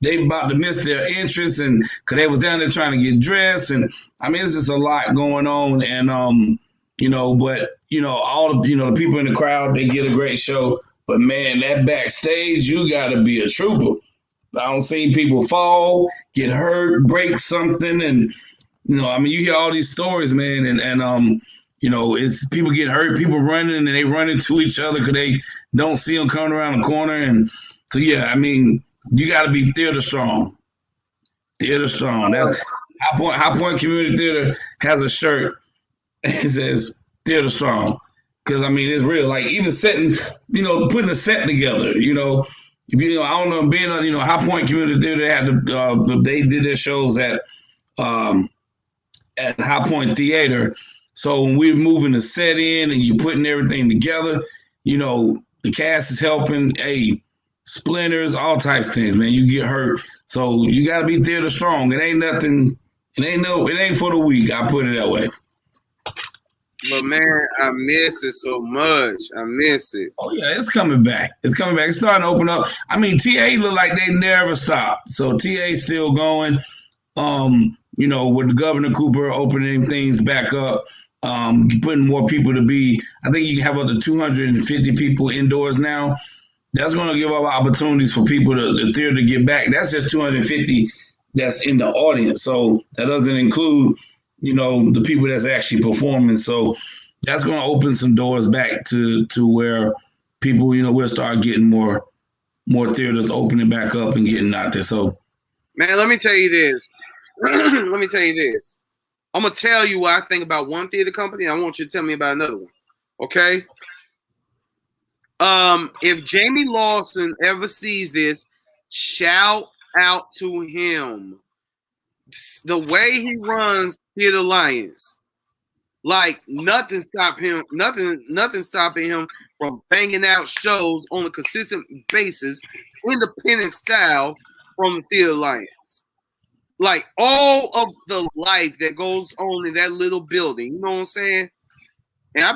they about to miss their entrance, and because they was down there trying to get dressed. And I mean, it's just a lot going on. And all the people in the crowd, they get a great show. But man, that backstage, you got to be a trooper. I don't see people fall, get hurt, break something, and I mean, you hear all these stories, man, and it's people get hurt, people running, and they run into each other because they don't see them coming around the corner, and so yeah, I mean, you got to be theater strong. Theater strong. That's High Point Community Theater has a shirt. It says theater strong, because I mean, it's real. Like, even setting, putting a set together. If I don't know, being High Point Community Theater, they did their shows at High Point Theater, So when we're moving the set in and you're putting everything together, the cast is helping. Hey, splinters, all types of things, man. You get hurt. So you got to be theater strong. It ain't nothing. It ain't for the weak. I put it that way. But man, I miss it so much. I miss it. Oh yeah, it's coming back. It's coming back. It's starting to open up. I mean, TA look like they never stop. So TA's still going. With the Governor Cooper opening things back up, putting more people to be. I think you can have up to 250 people indoors now. That's going to give up opportunities for people the theater to get back. That's just 250 that's in the audience. So that doesn't include, the people that's actually performing. So that's going to open some doors back to where people, we'll start getting more theaters opening back up and getting out there. So, man, let me tell you this. I'm going to tell you what I think about one theater company, and I want you to tell me about another one. Okay? If Jamie Lawson ever sees this, shout out to him. The way he runs Theater Alliance, like nothing stopping him from banging out shows on a consistent basis, independent style from the Theater Alliance. Like all of the life that goes on in that little building, you know what I'm saying? And I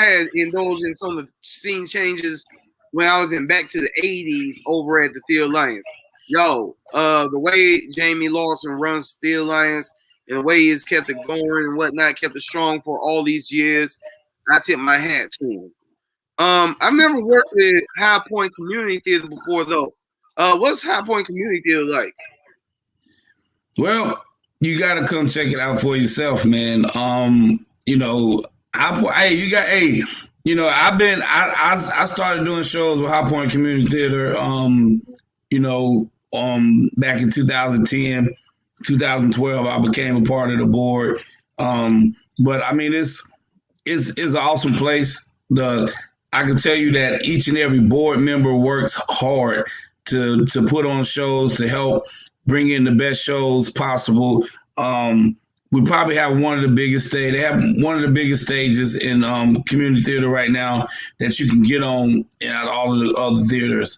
had indulged in some of the scene changes when I was in back to the 80s over at the Theater Alliance. Yo, the way Jamie Lawson runs Theater Alliance and the way he's kept it going and whatnot, kept it strong for all these years, I tip my hat to him. I've never worked with High Point Community Theater before though. What's High Point Community Theater like? Well, you got to come check it out for yourself, man. I started doing shows with High Point Community Theater, back in 2010, 2012, I became a part of the board. But I mean, it's an awesome place. I can tell you that each and every board member works hard to put on shows to help bring in the best shows possible. We probably have one of the biggest stages. They have one of the biggest stages in community theater right now that you can get on at all of the other theaters.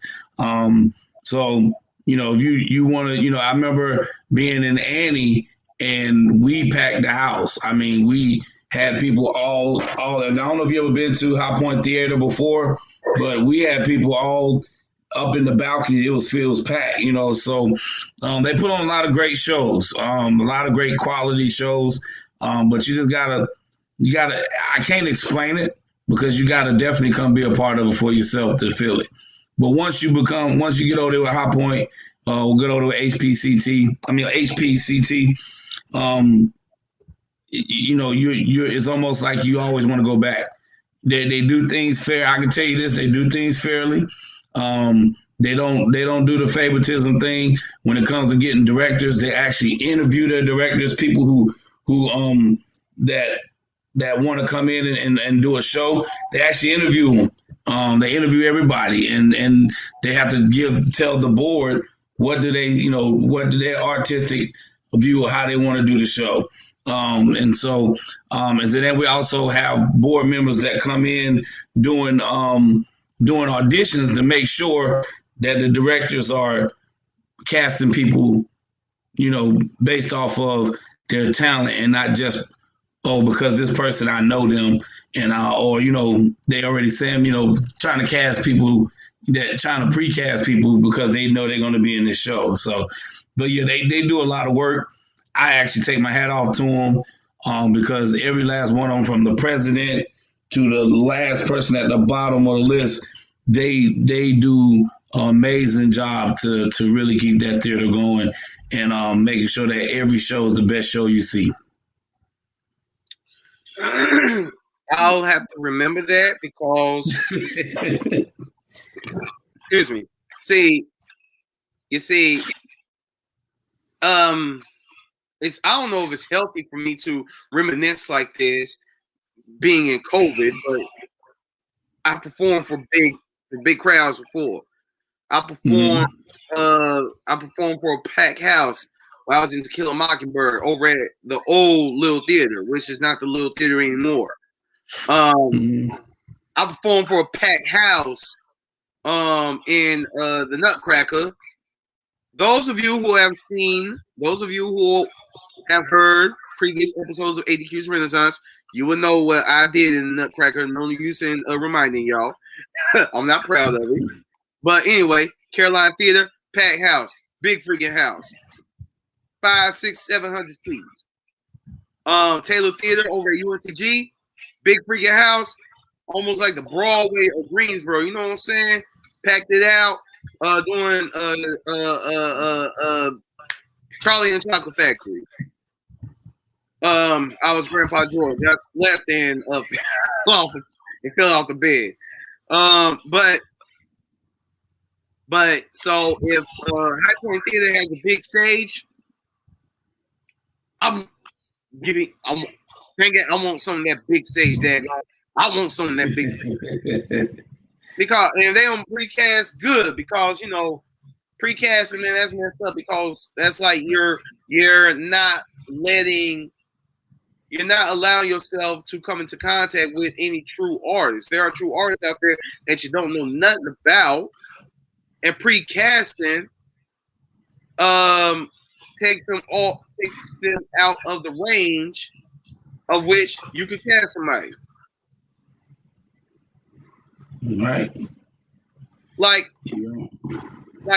So if you want to, I remember being in Annie and we packed the house. I mean, we had people all. And I don't know if you ever been to High Point Theater before, but we had people all up in the balcony. It was packed, so they put on a lot of great shows, a lot of great quality shows, but you gotta I can't explain it because you gotta definitely come be a part of it for yourself to feel it. But once you get over there with High Point, we'll get over there with HPCT, it's almost like you always want to go back. They do things fair. I can tell you this, they do things fairly. They don't do the favoritism thing when it comes to getting directors. They actually interview their directors, people who that want to come in and do a show. They actually interview them. They interview everybody, and they have to tell the board what do their artistic view of how they want to do the show. And then we also have board members that come in doing auditions to make sure that the directors are casting people, based off of their talent and not just, because this person, I know them, and they already say them, trying to cast people, trying to pre-cast people because they know they're going to be in this show. So, but yeah, they do a lot of work. I actually take my hat off to them because every last one of them, from the president to the last person at the bottom of the list, they do an amazing job to really keep that theater going and making sure that every show is the best show you see. I'll have to remember that because, excuse me. I don't know if it's healthy for me to reminisce like this, being in COVID, but I performed for big crowds before. I performed for a packed house I was in To Kill a Mockingbird over at the old Little Theater, which is not the Little Theater anymore. I performed for a packed house in the Nutcracker. Those of you who have heard previous episodes of ADQ's Renaissance, you will know what I did in the Nutcracker. No use in reminding y'all. I'm not proud of it. But anyway, Carolina Theater, packed house, big freaking house. 500, 600, 700 seats. Taylor Theater over at UNCG, big freaking house, almost like the Broadway of Greensboro. You know what I'm saying? Packed it out. Doing Charlie and the Chocolate Factory. I was Grandpa George. I left and fell off the bed. But so if High Point Theater has a big stage, I want some of that big stage. I want some of that big stage. Because and they don't precast good because precasting, man, that's messed up because that's like you're not allowing yourself to come into contact with any true artists. There are true artists out there that you don't know nothing about, and precasting takes them out of the range of which you could cast somebody. Right. Like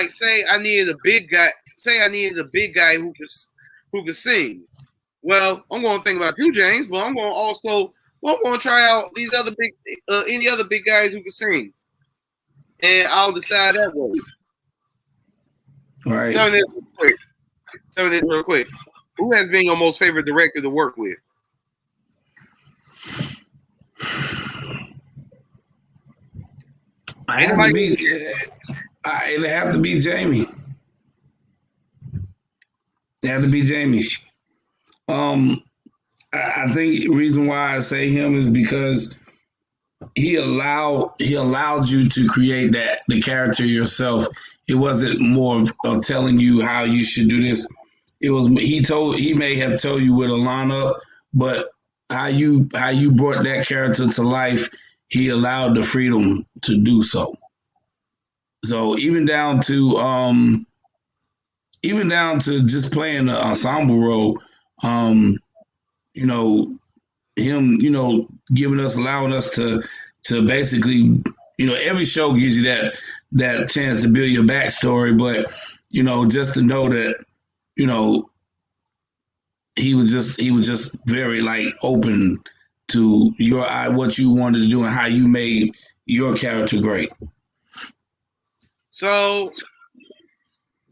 say I needed a big guy. Say I needed a big guy who could sing. Well, I'm going to think about you, James, but I'm going to try out these other any other big guys who can sing, and I'll decide that way. All right. Tell me this real quick. Who has been your most favorite director to work with? It'd have to be Jamie. I think the reason why I say him is because he allowed you to create the character yourself. It wasn't more of telling you how you should do this. It was he may have told you with a lineup, but how you brought that character to life, he allowed the freedom to do so. So even down to just playing the ensemble role, allowing us to basically, every show gives you that chance to build your backstory, but just to know that, he was just very like open to what you wanted to do and how you made your character great. So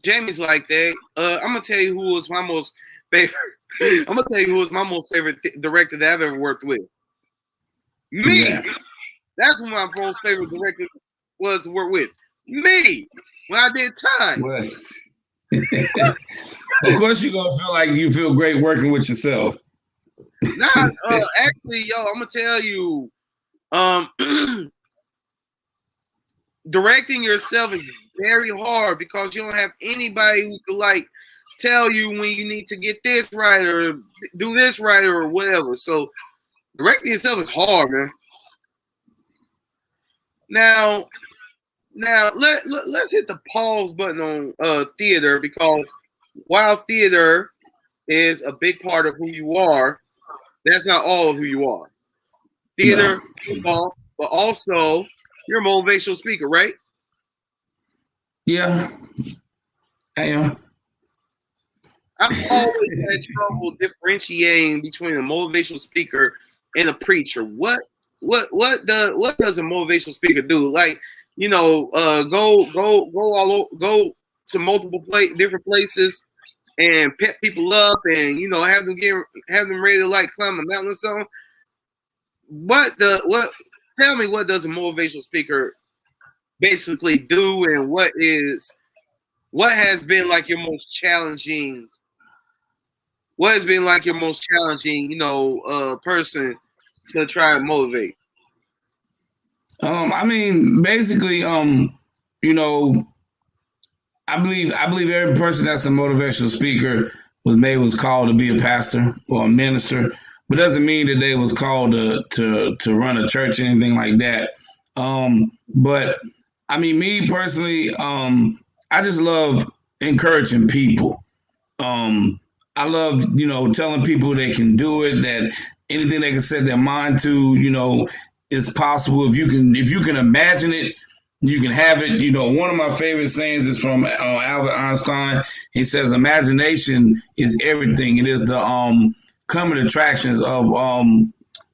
Jamie's like that. I'm gonna tell you who was my most favorite. I'm gonna tell you who was my most favorite director that I've ever worked with. Me. Yeah. That's who my most favorite director was to work with. Me. When I did Time. Right. Of course, you're gonna feel like you feel great working with yourself. Actually, I'm gonna tell you, directing yourself is very hard because you don't have anybody who could like tell you when you need to get this right or do this right or whatever. So directing yourself is hard, man. Now let's hit the pause button on theater, because while theater is a big part of who you are, that's not all of who you are. Theater, football, but also you're a motivational speaker, right? Yeah, I am. I've always had trouble differentiating between a motivational speaker and a preacher. What does a motivational speaker do? Like, go to multiple different places and pep people up and have them ready to like climb a mountain or something. Tell me, what does a motivational speaker basically do, and what has been like your most challenging? What has been like your most challenging, person to try and motivate? I mean, basically, I believe every person that's a motivational speaker was called to be a pastor or a minister, but doesn't mean that they was called to run a church or anything like that. But I mean, me personally, I just love encouraging people. I love, telling people they can do it, that anything they can set their mind to, is possible. If you can imagine it, you can have it. One of my favorite sayings is from Albert Einstein. He says, "Imagination is everything. It is the common attractions of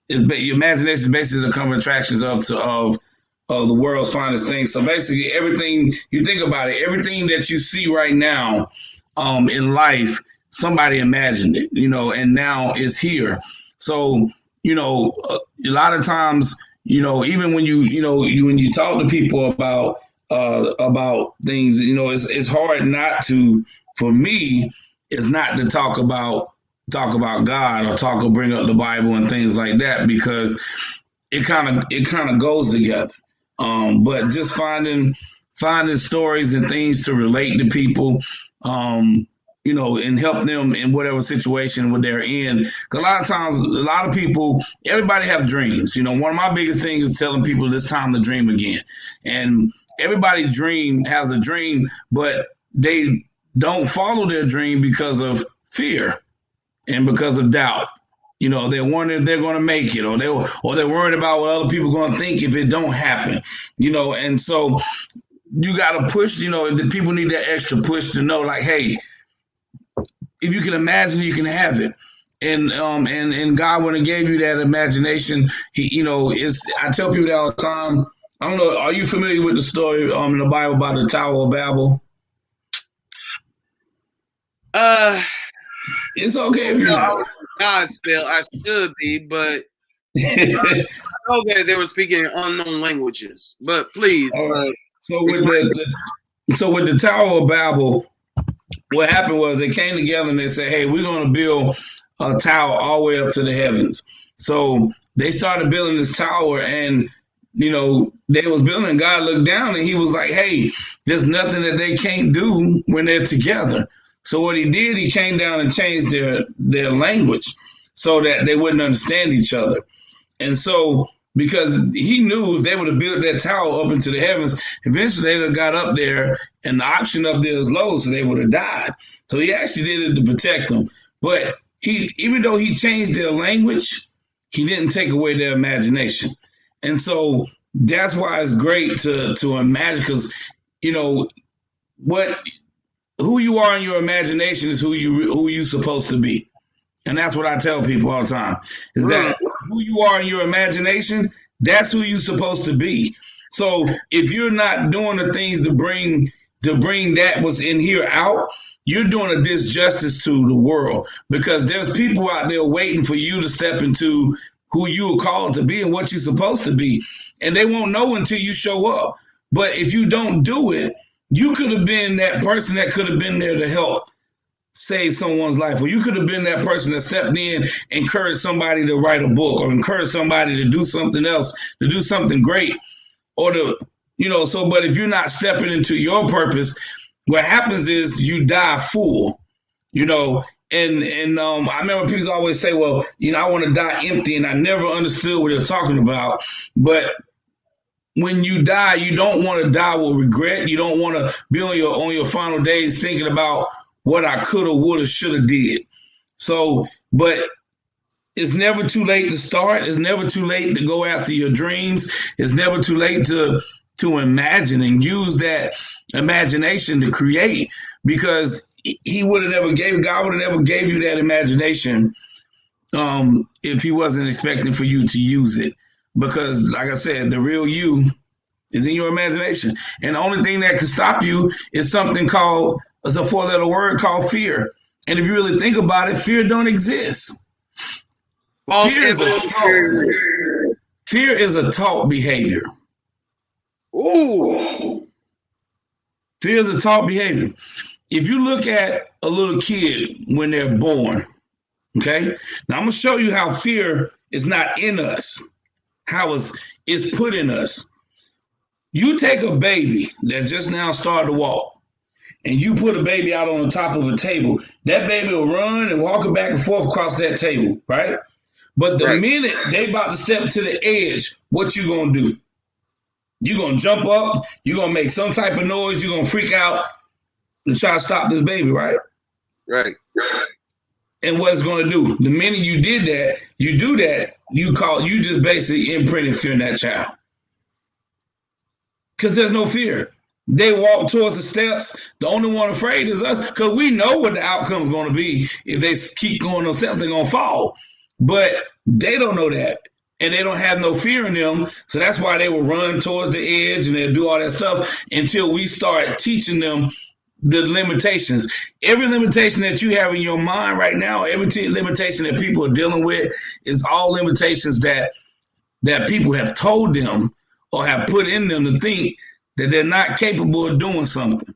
your imagination. Basically, the common attractions of the world's finest things." So basically, everything you think about it, everything that you see right now in life, somebody imagined it, and now it's here. So a lot of times, even when when you talk to people about things, it's hard not to. For me, it's not to talk about God or bring up the Bible and things like that, because it kind of goes together. But just finding stories and things to relate to people, and help them in whatever situation what they're in. Because a lot of times, a lot of people, everybody have dreams. One of my biggest things is telling people it's time to dream again. And everybody has a dream, but they don't follow their dream because of fear and because of doubt. They're wondering if they're going to make it, or they're worried about what other people are going to think if it don't happen. And so you got to push. The people need that extra push to know, like, hey, if you can imagine, you can have it. And God, when He gave you that imagination, He, I tell people that all the time. I don't know. Are you familiar with the story in the Bible about the Tower of Babel? It's okay if you're not. Godspell, I should be, but I know that they were speaking unknown languages. But please. So with the Tower of Babel, what happened was they came together and they said, "Hey, we're going to build a tower all the way up to the heavens." So they started building this tower, and they was building. God looked down and He was like, "Hey, there's nothing that they can't do when they're together." So what He did, He came down and changed their language so that they wouldn't understand each other. And so, because He knew if they would have built that tower up into the heavens, eventually they would have got up there and the oxygen up there is low, so they would have died. So He actually did it to protect them. But even though He changed their language, He didn't take away their imagination. And so that's why it's great to imagine, because who you are in your imagination is who you supposed to be. And that's what I tell people all the time, is that who you are in your imagination, that's who you're supposed to be. So if you're not doing the things to bring that what's in here out, you're doing a disjustice to the world, because there's people out there waiting for you to step into who you are called to be and what you're supposed to be. And they won't know until you show up. But if you don't do it, you could have been that person that could have been there to help save someone's life, or you could have been that person that stepped in, encouraged somebody to write a book, or encourage somebody to do something else, to do something great, or but if you're not stepping into your purpose, what happens is you die full, and I remember people always say, well, I want to die empty, and I never understood what they're talking about. But when you die, you don't want to die with regret. You don't want to be on your final days thinking about what I could have, would have, should have did. So, but it's never too late to start. It's never too late to go after your dreams. It's never too late to imagine and use that imagination to create, because God would have never gave you that imagination if He wasn't expecting for you to use it. Because, like I said, the real you is in your imagination. And the only thing that can stop you is something called, it's a 4-letter word called fear. And if you really think about it, fear don't exist. Fear is a taught behavior. Ooh. Fear is a taught behavior. If you look at a little kid when they're born, okay? Now I'm going to show you how fear is not in us, how it's put in us. You take a baby that just now started to walk, and you put a baby out on the top of a table, that baby will run and walk back and forth across that table, right? But the minute they about to step to the edge, what you gonna do? You're gonna jump up, you're gonna make some type of noise, you're gonna freak out and try to stop this baby, right? Right. And what it's gonna do? The minute you did that, you do that, you just basically imprinted fear in that child. Because there's no fear. They walk towards the steps. The only one afraid is us, because we know what the outcome's going to be. If they keep going those steps, they're going to fall. But they don't know that, and they don't have no fear in them. So that's why they will run towards the edge and they'll do all that stuff until we start teaching them the limitations. Every limitation that you have in your mind right now, every limitation that people are dealing with, is all limitations that people have told them or have put in them to think that they're not capable of doing something.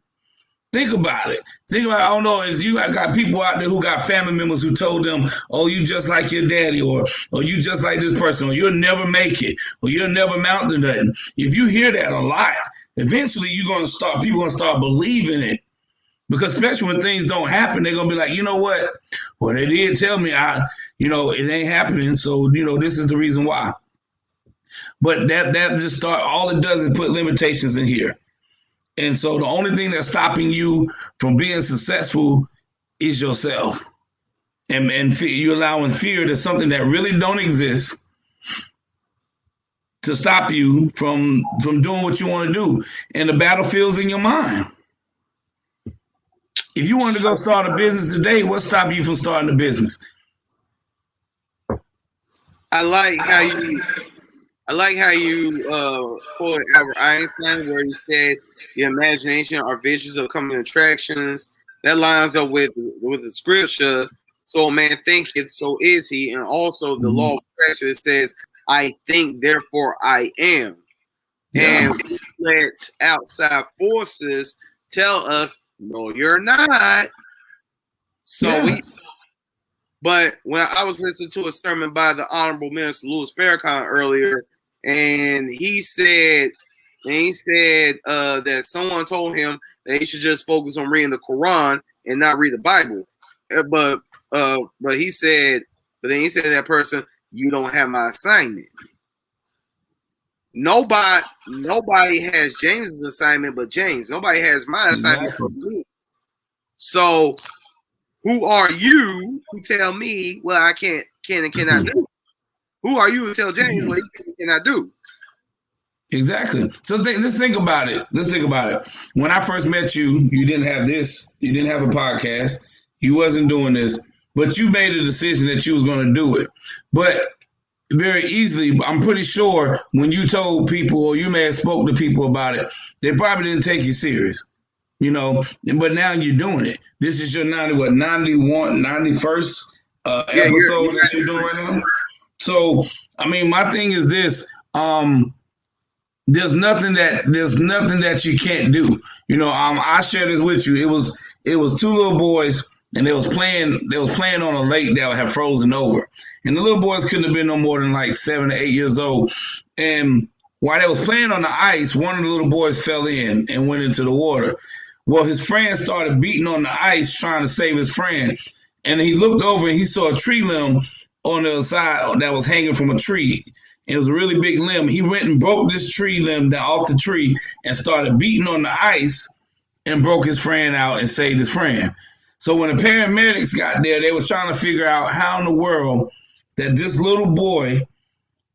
Think about it. I don't know, I got people out there who got family members who told them, oh, you just like your daddy, or you just like this person, or you'll never make it, or you'll never amount to nothing. If you hear that a lot, eventually people going to start believing it. Because especially when things don't happen, they're going to be like, you know what? Well, they did tell me, it ain't happening. So, this is the reason why. But that just start, all it does is put limitations in here. And so the only thing that's stopping you from being successful is yourself. And fear, you're allowing fear to something that really don't exist to stop you from doing what you want to do. And the battlefield's in your mind. If you wanted to go start a business today, what's stopping you from starting a business? I like how you quoted Albert Einstein, where he said, "Your imagination are visions of coming attractions." That lines up with the scripture. So a man thinketh, so is he, and also the law of attraction that says, "I think, therefore I am." Yeah. And we let outside forces tell us, "No, you're not." So But when I was listening to a sermon by the Honorable Minister Louis Farrakhan earlier, and he said that someone told him that he should just focus on reading the Quran and not read the Bible. But then he said to that person, "You don't have my assignment." Nobody has James's assignment but James. Nobody has my assignment but me. So who are you to tell me what I can and cannot do? Who are you to tell James what he can and cannot do? Exactly. So let's think about it. When I first met you, you didn't have this. You didn't have a podcast. You wasn't doing this. But you made a decision that you was going to do it. But very easily, I'm pretty sure when you told people, or you may have spoke to people about it, they probably didn't take you serious. But now you're doing it. This is your 91st episode that you're doing right now. So, my thing is this, there's nothing that you can't do. I shared this with you. It was two little boys, and they was playing on a lake that had frozen over. And the little boys couldn't have been no more than like 7 or 8 years old. And while they was playing on the ice, one of the little boys fell in and went into the water. Well, his friend started beating on the ice trying to save his friend. And he looked over and he saw a tree limb on the other side that was hanging from a tree. It was a really big limb. He went and broke this tree limb down off the tree and started beating on the ice and broke his friend out and saved his friend. So when the paramedics got there, they was trying to figure out how in the world that this little boy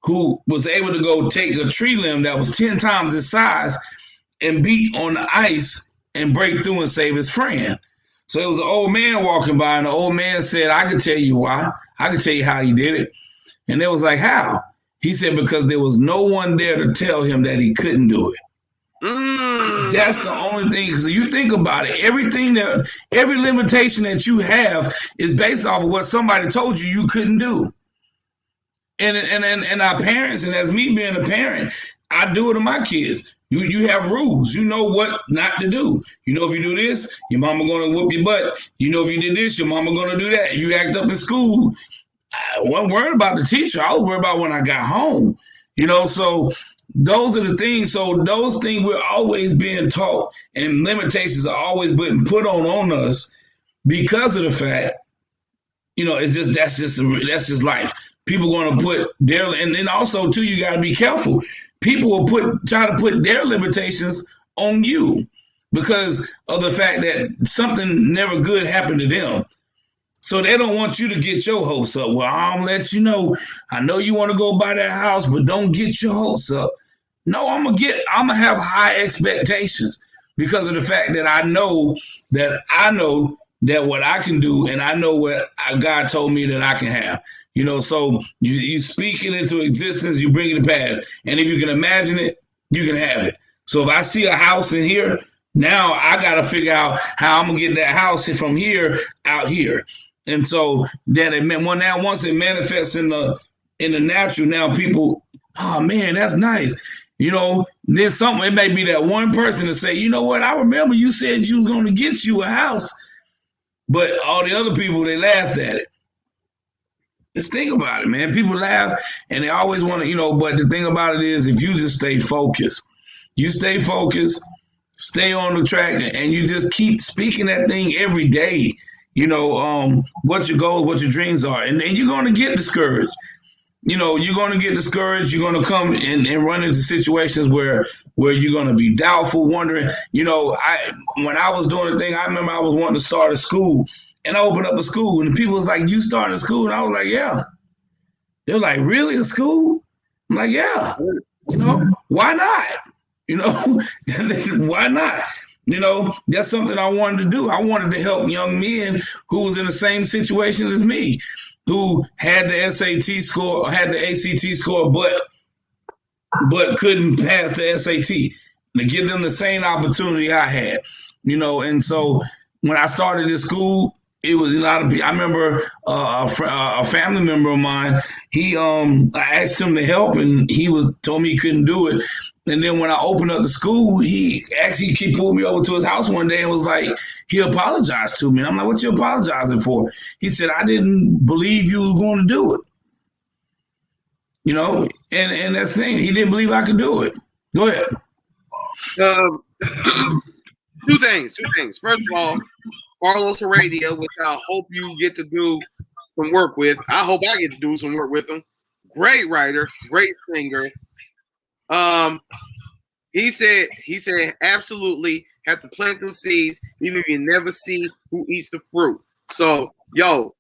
who was able to go take a tree limb that was 10 times his size and beat on the ice and break through and save his friend. So it was an old man walking by, and the old man said, "I can tell you why. I can tell you how he did it." And they was like, "How?" He said, "Because there was no one there to tell him that he couldn't do it." That's the only thing. So you think about it. Every limitation that you have is based off of what somebody told you couldn't do. And our parents, and as me being a parent, I do it to my kids. You have rules. You know what not to do. If you do this, your mama gonna whoop your butt. If you did this, your mama gonna do that. If you act up in school, I wasn't worried about the teacher. I was worried about when I got home. So those are the things. So those things we're always being taught, and limitations are always being put on us because of the fact, it's just that's just life. People going to put their, and then also too, you got to be careful. People will try to put their limitations on you because of the fact that something never good happened to them. So they don't want you to get your hopes up. Well, I'm let you know. I know you want to go buy that house, but don't get your hopes up. No, I'm gonna have high expectations because of the fact that I know that what I can do, and I know what God told me that I can have. So you speak it into existence, you bring it to pass. And if you can imagine it, you can have it. So if I see a house in here, now I got to figure out how I'm going to get that house from here out here. And so then once it manifests in the natural, now people, oh man, that's nice. Then it may be that one person to say, you know what, I remember you said you was going to get you a house. But all the other people, they laughed at it. Just think about it, man. People laugh and they always want to, but the thing about it is if you just stay focused, stay on the track, and you just keep speaking that thing every day, what your goals, what your dreams are. And then you're going to get discouraged. You're going to get discouraged. You're going to come and run into situations where you're going to be doubtful, wondering, when I was doing the thing, I remember I was wanting to start a school, and I opened up a school, and the people was like, you starting a school? And I was like, yeah. They were like, really, a school? I'm like, yeah. Why not? Why not? That's something I wanted to do. I wanted to help young men who was in the same situation as me, who had the SAT score, had the ACT score, but couldn't pass the SAT, to give them the same opportunity I had, and so when I started this school, it was a lot of people. I remember a family member of mine, I asked him to help, and told me he couldn't do it. And then when I opened up the school, he pulled me over to his house one day and was like, he apologized to me. And I'm like, what you apologizing for? He said, I didn't believe you were going to do it. And that's the thing. He didn't believe I could do it. Go ahead. Two things. First of all, Carlos Radio, which I hope you get to do some work with. I hope I get to do some work with him. Great writer, great singer. He said absolutely have to plant them seeds, even if you never see who eats the fruit. So,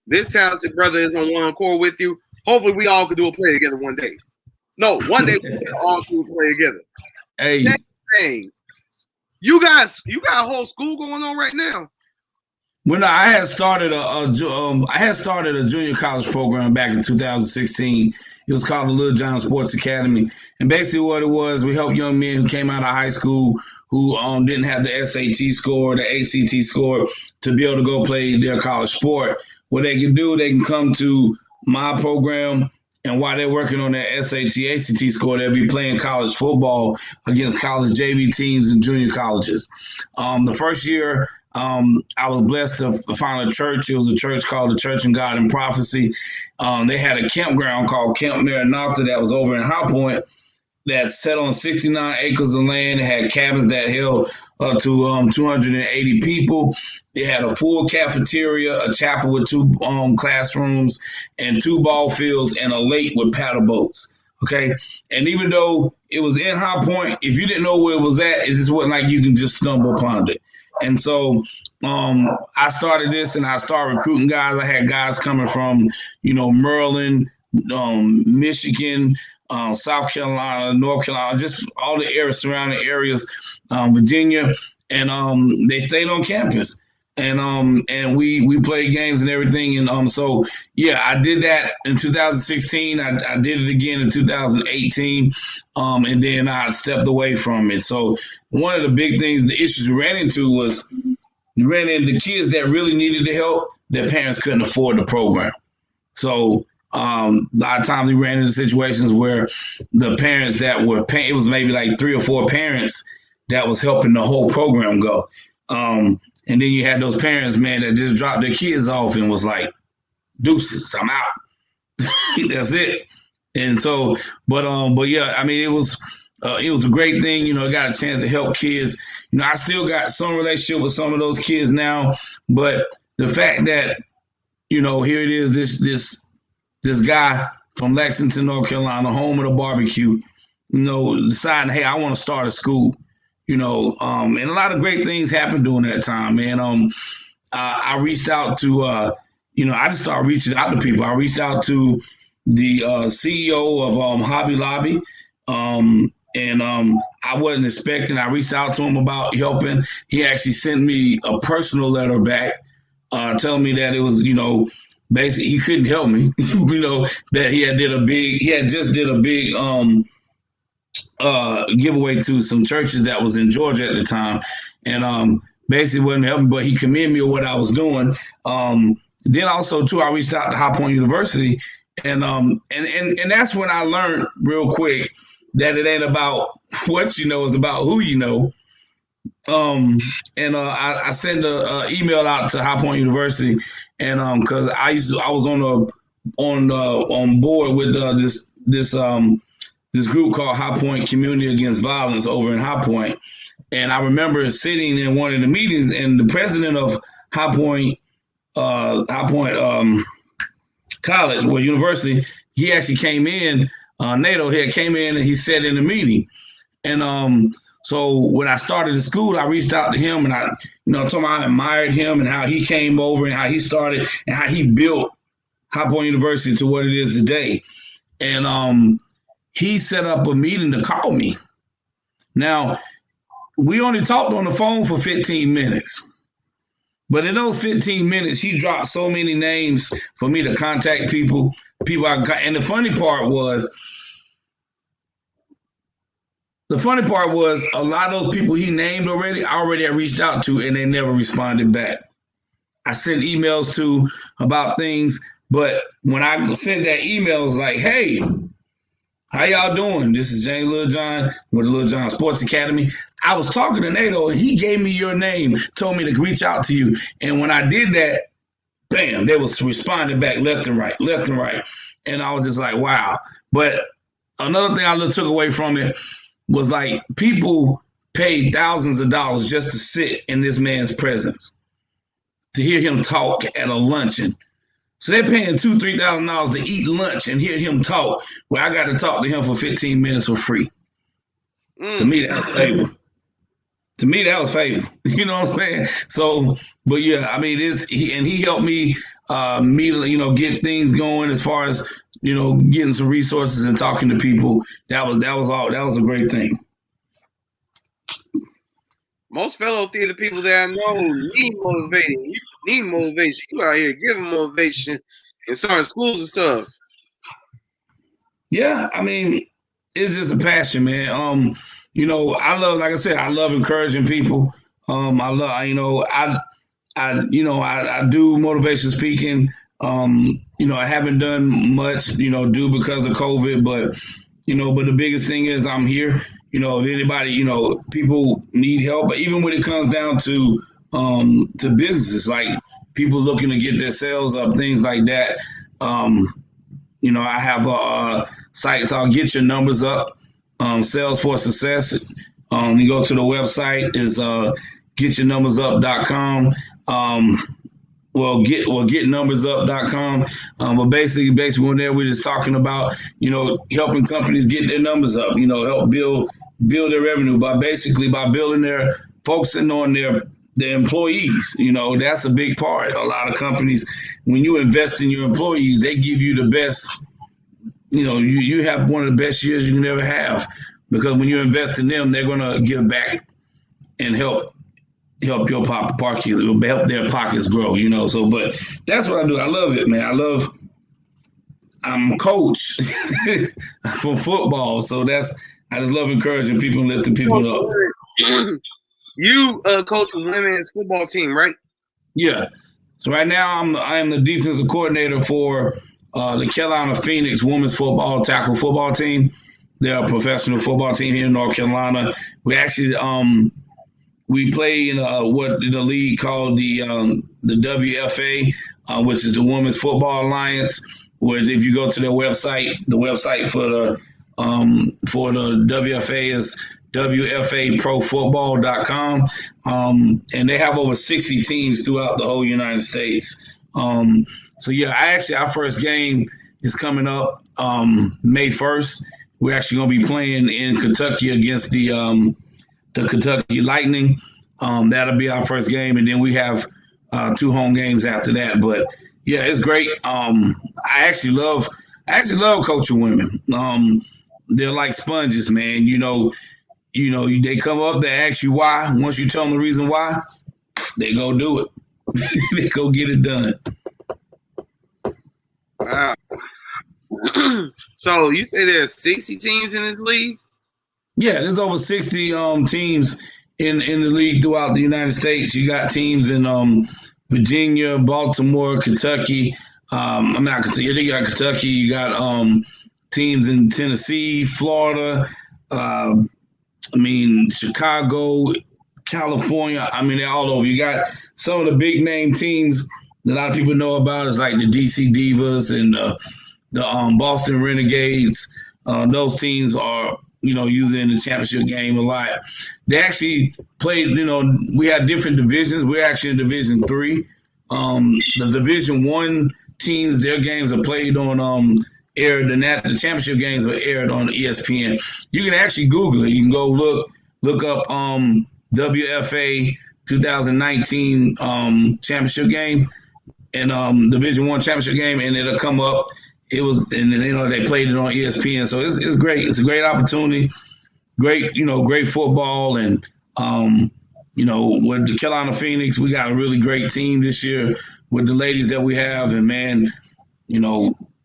this talented brother is on one accord with you. Hopefully, we all could do a play together one day. No, one day we can all do a play together. Hey, next thing, you got a whole school going on right now. Well, no, I had started a junior college program back in 2016. It was called the Littlejohn Sports Academy, and basically what it was, we helped young men who came out of high school who didn't have the SAT score, the ACT score, to be able to go play their college sport. What they can do, they can come to my program, and while they're working on their SAT, ACT score, they'll be playing college football against college JV teams and junior colleges. The first year, I was blessed to find a church. It was a church called the Church in God and Prophecy. They had a campground called Camp Maranatha that was over in High Point that sat on 69 acres of land. It had cabins that held up to 280 people. It had a full cafeteria, a chapel with 2 classrooms, and 2 ball fields, and a lake with paddle boats. Okay, and even though it was in High Point, if you didn't know where it was at, it just wasn't like you can just stumble upon it. And so I started this, and I started recruiting guys. I had guys coming from, Maryland, Michigan, South Carolina, North Carolina, just all the surrounding areas, Virginia, and they stayed on campus. And we played games and everything. And so, yeah, I did that in 2016. I did it again in 2018. And then I stepped away from it. So one of the big things, the issues we ran into was we ran into kids that really needed the help. Their parents couldn't afford the program. So a lot of times we ran into situations where the parents that were paying, it was maybe like 3 or 4 parents that was helping the whole program go. And then you had those parents, man, that just dropped their kids off and was like, deuces, I'm out. That's it. And so, but yeah, I mean, it was It was a great thing. You know, I got a chance to help kids. You know, I still got some relationship with some of those kids now, but the fact that, you know, here it is, this guy from Lexington, North Carolina, home of the barbecue, you know, deciding, hey, I want to start a school, you know, and a lot of great things happened during that time, man. I reached out to, you know, I just started reaching out to people. I reached out to the CEO of Hobby Lobby, and I wasn't expecting. I reached out to him about helping. He actually sent me a personal letter back, telling me that it was, you know, basically he couldn't help me. You know, that he had just did a big giveaway to some churches that was in Georgia at the time, and basically wasn't helping, but he commended me on what I was doing. Then also too, I reached out to High Point University, and that's when I learned real quick that it ain't about what you know, it's about who you know. I sent an email out to High Point University, and because I was on board with this group called High Point Community Against Violence over in High Point, and I remember sitting in one of the meetings, and the president of High Point College or University, he actually came in. NATO here came in and he sat in the meeting, and so when I started the school, I reached out to him and I, you know, told him I admired him and how he came over and how he started and how he built High Point University to what it is today. And he set up a meeting to call me. Now, we only talked on the phone for 15 minutes. But in those 15 minutes, he dropped so many names for me to contact people and the funny part was a lot of those people he named already, I already had reached out to, and they never responded back. I sent emails to about things, but when I sent that email, it was like, hey, how y'all doing? This is James Littlejohn with the Littlejohn Sports Academy. I was talking to NATO, and he gave me your name, told me to reach out to you. And when I did that, bam, they was responding back left and right. And I was just like, wow. But another thing I took away from it was like people paid thousands of dollars just to sit in this man's presence, to hear him talk at a luncheon. So they're paying $2,000-$3,000 to eat lunch and hear him talk, where I got to talk to him for 15 minutes for free. To me, that was favor. You know what I'm saying? So, but yeah, I mean, he helped me get things going as far as, you know, getting some resources and talking to people. That was a great thing. Most fellow theater people that I know need motivation. You need motivation. You out here giving motivation in certain schools and stuff. Yeah, I mean, it's just a passion, man. You know, I love encouraging people. I do motivation speaking. You know, I haven't done much, you know, because of COVID, but the biggest thing is I'm here. You know, if anybody, you know, people need help, but even when it comes down to businesses, like people looking to get their sales up, things like that. You know, I have a site called Get Your Numbers Up, Sales for Success. You go to the website is getyournumbersup.com. Getnumbersup.com. But basically when there we're just talking about, you know, helping companies get their numbers up, you know, help build their revenue by focusing on their employees. You know, that's a big part. A lot of companies, when you invest in your employees, they give you the best, you know, you have one of the best years you can ever have, because when you invest in them, they're going to give back and help your help their pockets grow, you know. So, but that's what I do. I love it, man. I'm a coach for football. So I just love encouraging people and lifting people up. You coach a women's football team, right? Yeah. So right now I am the defensive coordinator for the Carolina Phoenix women's tackle football team. They're a professional football team here in North Carolina. We actually we play in what the league called the WFA, which is the Women's Football Alliance. Where if you go to their website, the website for For the WFA is WFAProFootball.com. And they have over 60 teams throughout the whole United States. So yeah, our first game is coming up May 1st. We're actually going to be playing in Kentucky against the Kentucky Lightning. That'll be our first game, and then we have 2 home games after that. But yeah, it's great. I actually love coaching women. They're like sponges, man. They come up, they ask you why. Once you tell them the reason why, they go do it. They go get it done. Wow. So you say there's 60 teams in this league? Yeah, there's over 60 teams in the league throughout the United States. You got teams in Virginia, Baltimore, Kentucky. I'm not Kentucky. You got Kentucky. You got teams in Tennessee, Florida. Chicago, California. They're all over. You got some of the big name teams that a lot of people know about is like the DC Divas and the Boston Renegades. Those teams are, usually in the championship game a lot. They actually played, we had different divisions. We're actually in Division 3. The Division 1 teams, their games are played on aired, and the championship games are aired on ESPN. You can actually Google it. You can go look up WFA 2019 championship game and Division 1 championship game, and it'll come up. It was, and they played it on ESPN. So it's great. It's a great opportunity. Great, great football, and with the Carolina Phoenix, we got a really great team this year with the ladies that we have, and man,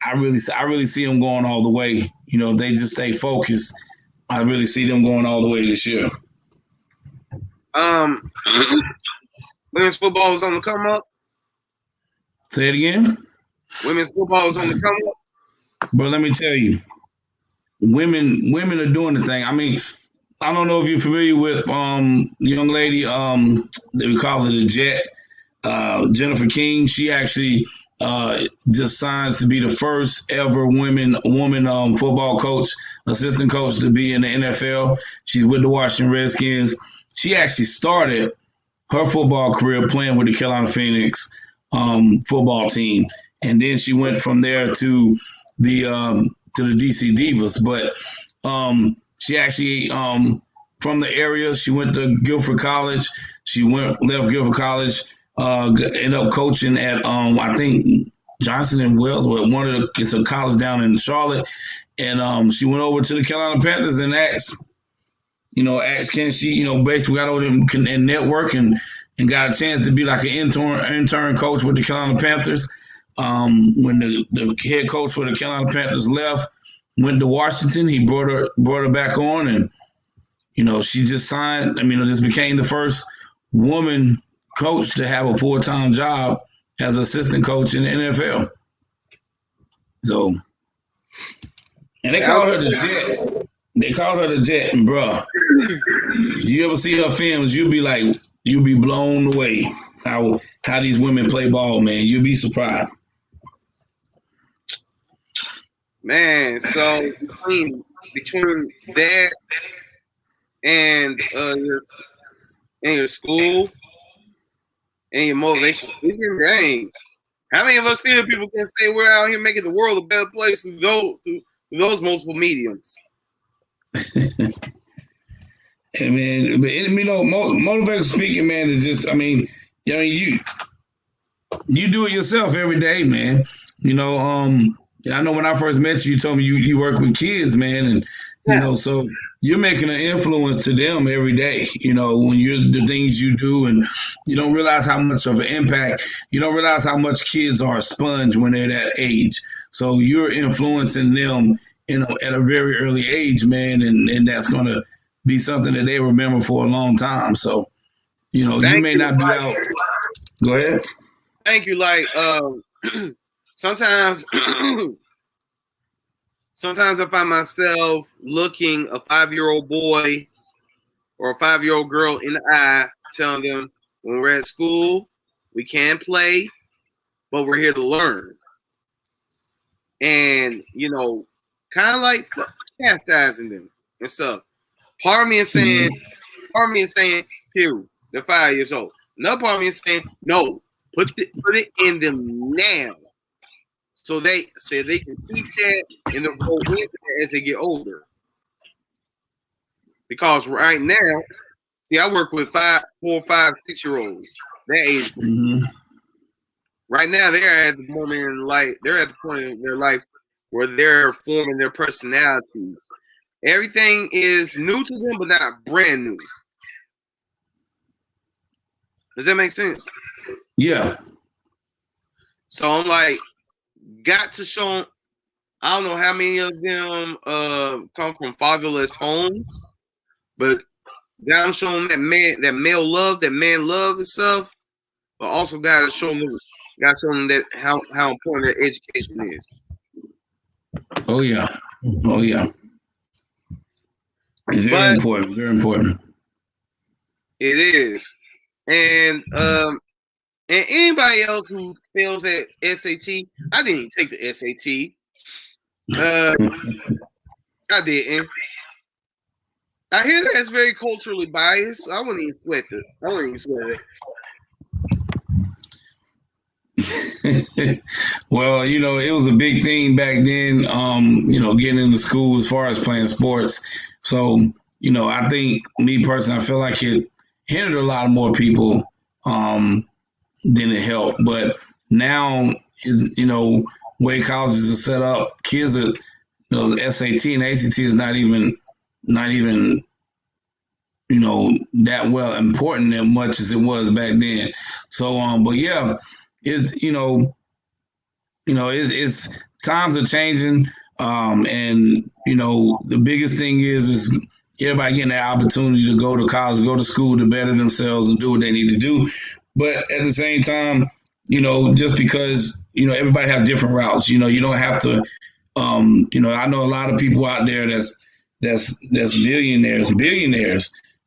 I really see them going all the way. If they just stay focused, I really see them going all the way this year. Women's football is on the come up. Say it again. Women's football is on the come up. But let me tell you, women are doing the thing. I don't know if you're familiar with the young lady that we call her the Jet, Jennifer King. She actually just signs to be the first ever woman football coach, assistant coach to be in the NFL. She's with the Washington Redskins. She actually started her football career playing with the Carolina Phoenix football team, and then she went from there to the DC Divas. But she actually from the area, she went to Guilford College. She left Guilford College. Ended up coaching at I think Johnson and Wells, but it's a college down in Charlotte, and she went over to the Carolina Panthers and asked can she basically got over and network and got a chance to be like an intern coach with the Carolina Panthers. When the head coach for the Carolina Panthers left, went to Washington, he brought her back on, and she just signed. Just became the first woman coach to have a full-time job as assistant coach in the NFL. So, and they called her the Jet. They called her the Jet, and bruh, you ever see her films, you'll be blown away how these women play ball, man. You'll be surprised. Man, so between that and your school and your motivation speaking, dang, how many of us theater people can say we're out here making the world a better place through those multiple mediums? Hey man, but motivational speaking, man, is just you do it yourself every day, man. I know when I first met you, you told me you work with kids, man, and so you're making an influence to them every day. When you're the things you do, and you don't realize how much of an impact. You don't realize how much kids are a sponge when they're that age. So you're influencing them, at a very early age, man, and that's gonna be something that they remember for a long time. So, you may not be out. Go ahead. Thank you. Like sometimes I find myself looking a 5-year-old boy or a 5-year-old girl in the eye, telling them when we're at school, we can play, but we're here to learn. And, kind of like chastising them and stuff. Part of me is saying, here, they're 5 years old. Another part of me is saying, no, put it in them now. So they can see that and they'll go into that as they get older. Because right now, see, I work with 4, 5, 6-year-olds. That age group. Mm-hmm. Right now, they're at the moment in life. They're at the point in their life where they're forming their personalities. Everything is new to them, but not brand new. Does that make sense? Yeah. So I'm like, got to show them. I don't know how many of them come from fatherless homes, but gotta show them that male love, that man love and stuff. But also gotta show them that how important their education is. Oh yeah. Oh yeah. It's very important. Very important. It is. And anybody else who fails at SAT, I didn't even take the SAT. I didn't. I hear that it's very culturally biased. So I wouldn't even sweat it. Well, it was a big thing back then, getting into school as far as playing sports. So, I think me personally, I feel like it hindered a lot more people than it helped. But now, way colleges are set up, kids are, the SAT and ACT is not even that well important as much as it was back then. So, but yeah, it's it's times are changing, and the biggest thing is everybody getting that opportunity to go to college, go to school to better themselves and do what they need to do. But at the same time, just because everybody have different routes, you don't have to. I know a lot of people out there that's billionaires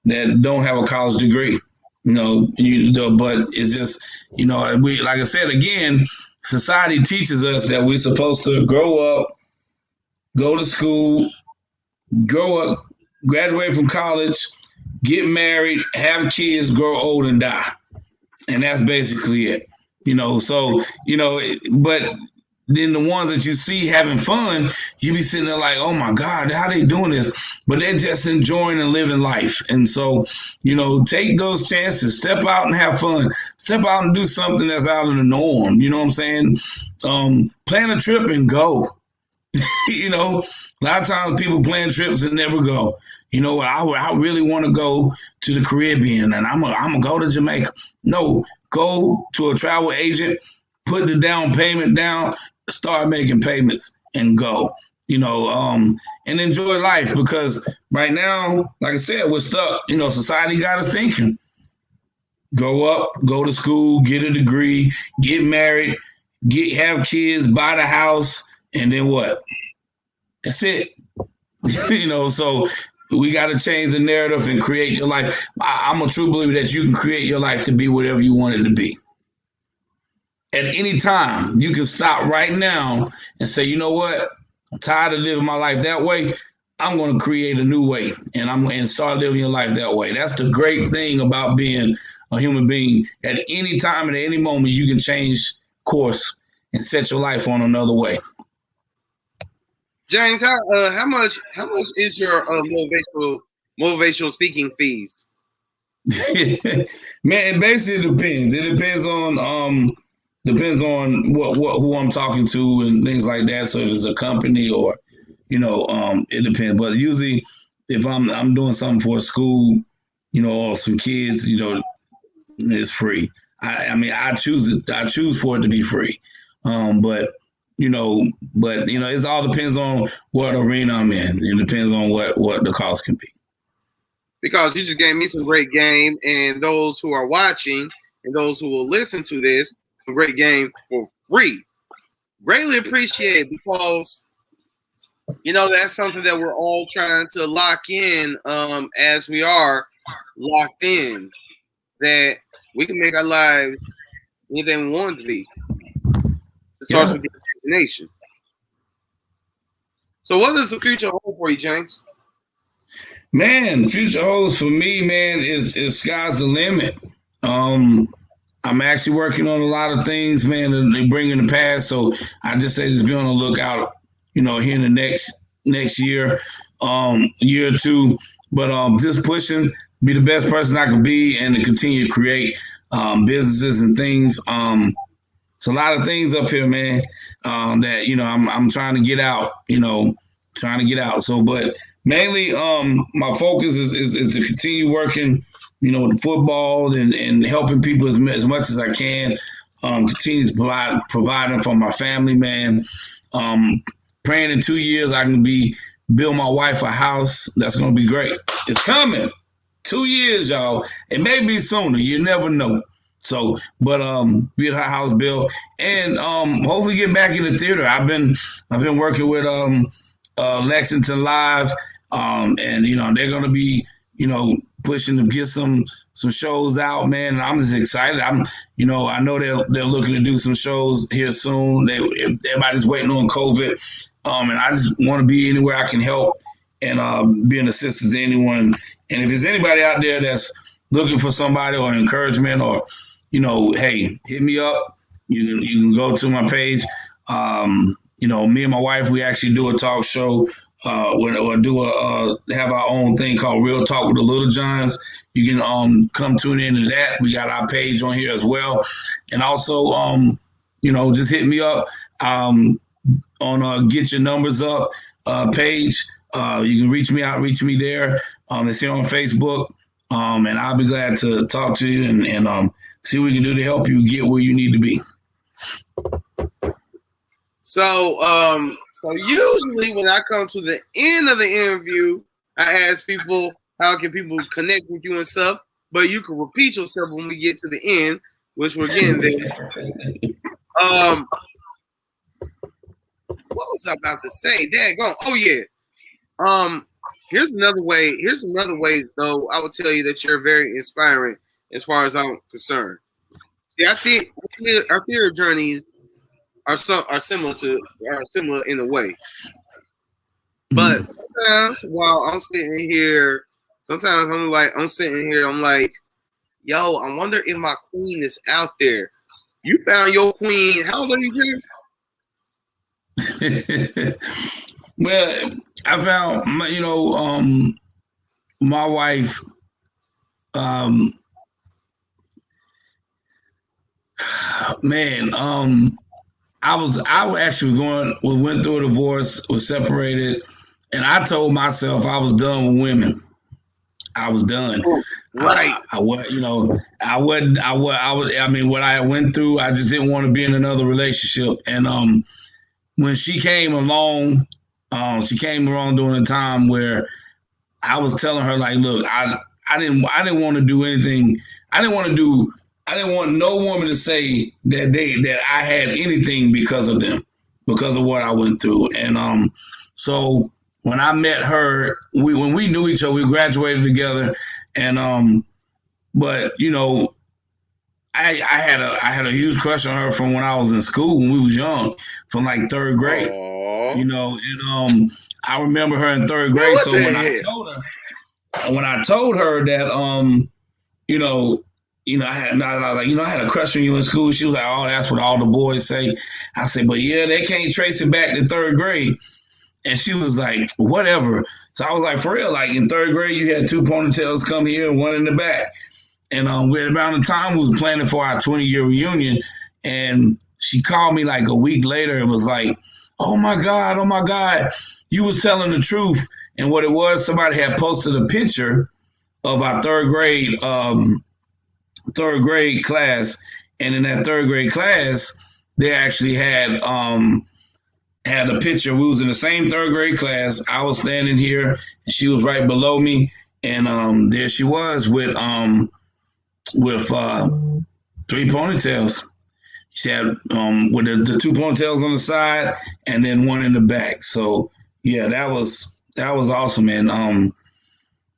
that don't have a college degree, but it's just, we, like I said, again, society teaches us that we're supposed to grow up, go to school, grow up, graduate from college, get married, have kids, grow old and die. And that's basically it, but then the ones that you see having fun, you be sitting there like, oh my God, how they doing this? But they're just enjoying and living life. And so, take those chances, step out and have fun, step out and do something that's out of the norm. You know what I'm saying? Plan a trip and go. A lot of times people plan trips and never go. I really want to go to the Caribbean and I'm gonna go to Jamaica. No, go to a travel agent, put the down payment down, start making payments and go, and enjoy life, because right now, like I said, we're stuck. Society got us thinking. Grow up, go to school, get a degree, get married, have kids, buy the house, and then what? That's it. So we got to change the narrative and create your life. I'm a true believer that you can create your life to be whatever you want it to be. At any time, you can stop right now and say, you know what? I'm tired of living my life that way. I'm going to create a new way, and start living your life that way. That's the great thing about being a human being. At any time and at any moment, you can change course and set your life on another way. James, how much is your motivational speaking fees? Man, it basically depends. It depends on who I'm talking to and things like that. So if it's a company or it depends. But usually, if I'm doing something for a school, or some kids, it's free. I choose it. I choose for it to be free. But it all depends on what arena I'm in. It depends on what the cost can be. Because you just gave me some great game, and those who are watching and those who will listen to this, some great game for free. Greatly appreciate, because that's something that we're all trying to lock in, as we are locked in, that we can make our lives anything we want it to be. It starts with the imagination. So what does the future hold for you, James? Man, future holds for me, man, is sky's the limit. I'm actually working on a lot of things, man, that they bring in the past. So I just say just be on the lookout, here in the next year, year or two. But just pushing, be the best person I can be, and to continue to create businesses and things. It's a lot of things up here, man, that I'm trying to get out. Trying to get out. So, but mainly, my focus is to continue working, with football and helping people as much as I can. Continue to providing for my family, man. Praying in 2 years I can build my wife a house. That's gonna be great. It's coming. 2 years, y'all. It may be sooner. You never know. So, but get her house built and hopefully get back in the theater. I've been working with Lexington Live, and they're gonna be pushing to get some shows out, man. And I'm just excited. I know they're looking to do some shows here soon. Everybody's waiting on COVID, and I just want to be anywhere I can help and be an assistance to anyone. And if there's anybody out there that's looking for somebody or encouragement or hey, hit me up. You can go to my page. Me and my wife, we actually do a talk show, have our own thing called Real Talk with the Littlejohns. You can come tune into that. We got our page on here as well, and also just hit me up on Get Your Numbers Up page. You can reach me there. It's here on Facebook, and I'll be glad to talk to you and see what we can do to help you get where you need to be. So usually when I come to the end of the interview, I ask people, how can people connect with you and stuff? But you can repeat yourself when we get to the end, which we're getting there. What was I about to say? Daggone. Oh yeah. Here's another way, though, I would tell you that you're very inspiring as far as I'm concerned. See, I think our theater journeys are similar in a way. But sometimes while I'm sitting here, I'm like, yo, I wonder if my queen is out there. You found your queen. How old are you, Jim? Well, I found my wife. We went through a divorce, was separated, and I told myself I was done with women. I was done. Right. What I went through, I just didn't want to be in another relationship. And when she came along during a time where I was telling her, like, look, I didn't want to do anything. I didn't want no woman to say that I had anything because of them, because of what I went through. And so when I met her, when we knew each other, we graduated together. And but I had a huge crush on her from when I was in school, when we was young, from like third grade. And I remember her in third grade. So when I told her that I had a crush on you in school. She was like, oh, that's what all the boys say. I said, but yeah, they can't trace it back to third grade. And she was like, whatever. So I was like, for real, like in third grade, you had 2 ponytails come here and one in the back. And we had around the time we was planning for our 20-year reunion. And she called me like a week later and was like, oh my God, you was telling the truth. And what it was, somebody had posted a picture of our third grade class, and in that third grade class, they actually had a picture. We was in the same third grade class. I was standing here, and she was right below me, and there she was with 3 ponytails. She had with the 2 ponytails on the side, and then one in the back. So yeah, that was awesome, man.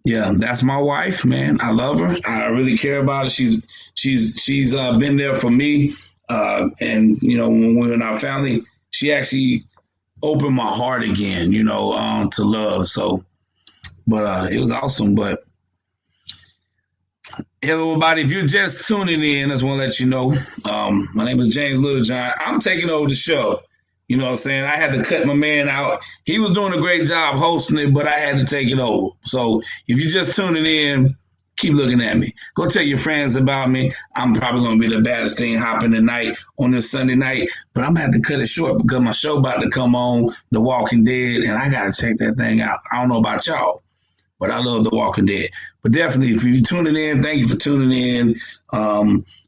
Yeah, that's my wife, man. I love her. I really care about her. She's been there for me. And when we were in our family, she actually open my heart again, to love. So, but it was awesome. But everybody, if you're just tuning in, I just want to let you know, my name is James Littlejohn. I'm taking over the show. You know what I'm saying? I had to cut my man out. He was doing a great job hosting it, but I had to take it over. So if you're just tuning in, keep looking at me. Go tell your friends about me. I'm probably going to be the baddest thing hopping tonight on this Sunday night, but I'm going to have to cut it short because my show about to come on, The Walking Dead, and I got to check that thing out. I don't know about y'all, but I love The Walking Dead. But definitely, if you're tuning in, thank you for tuning in.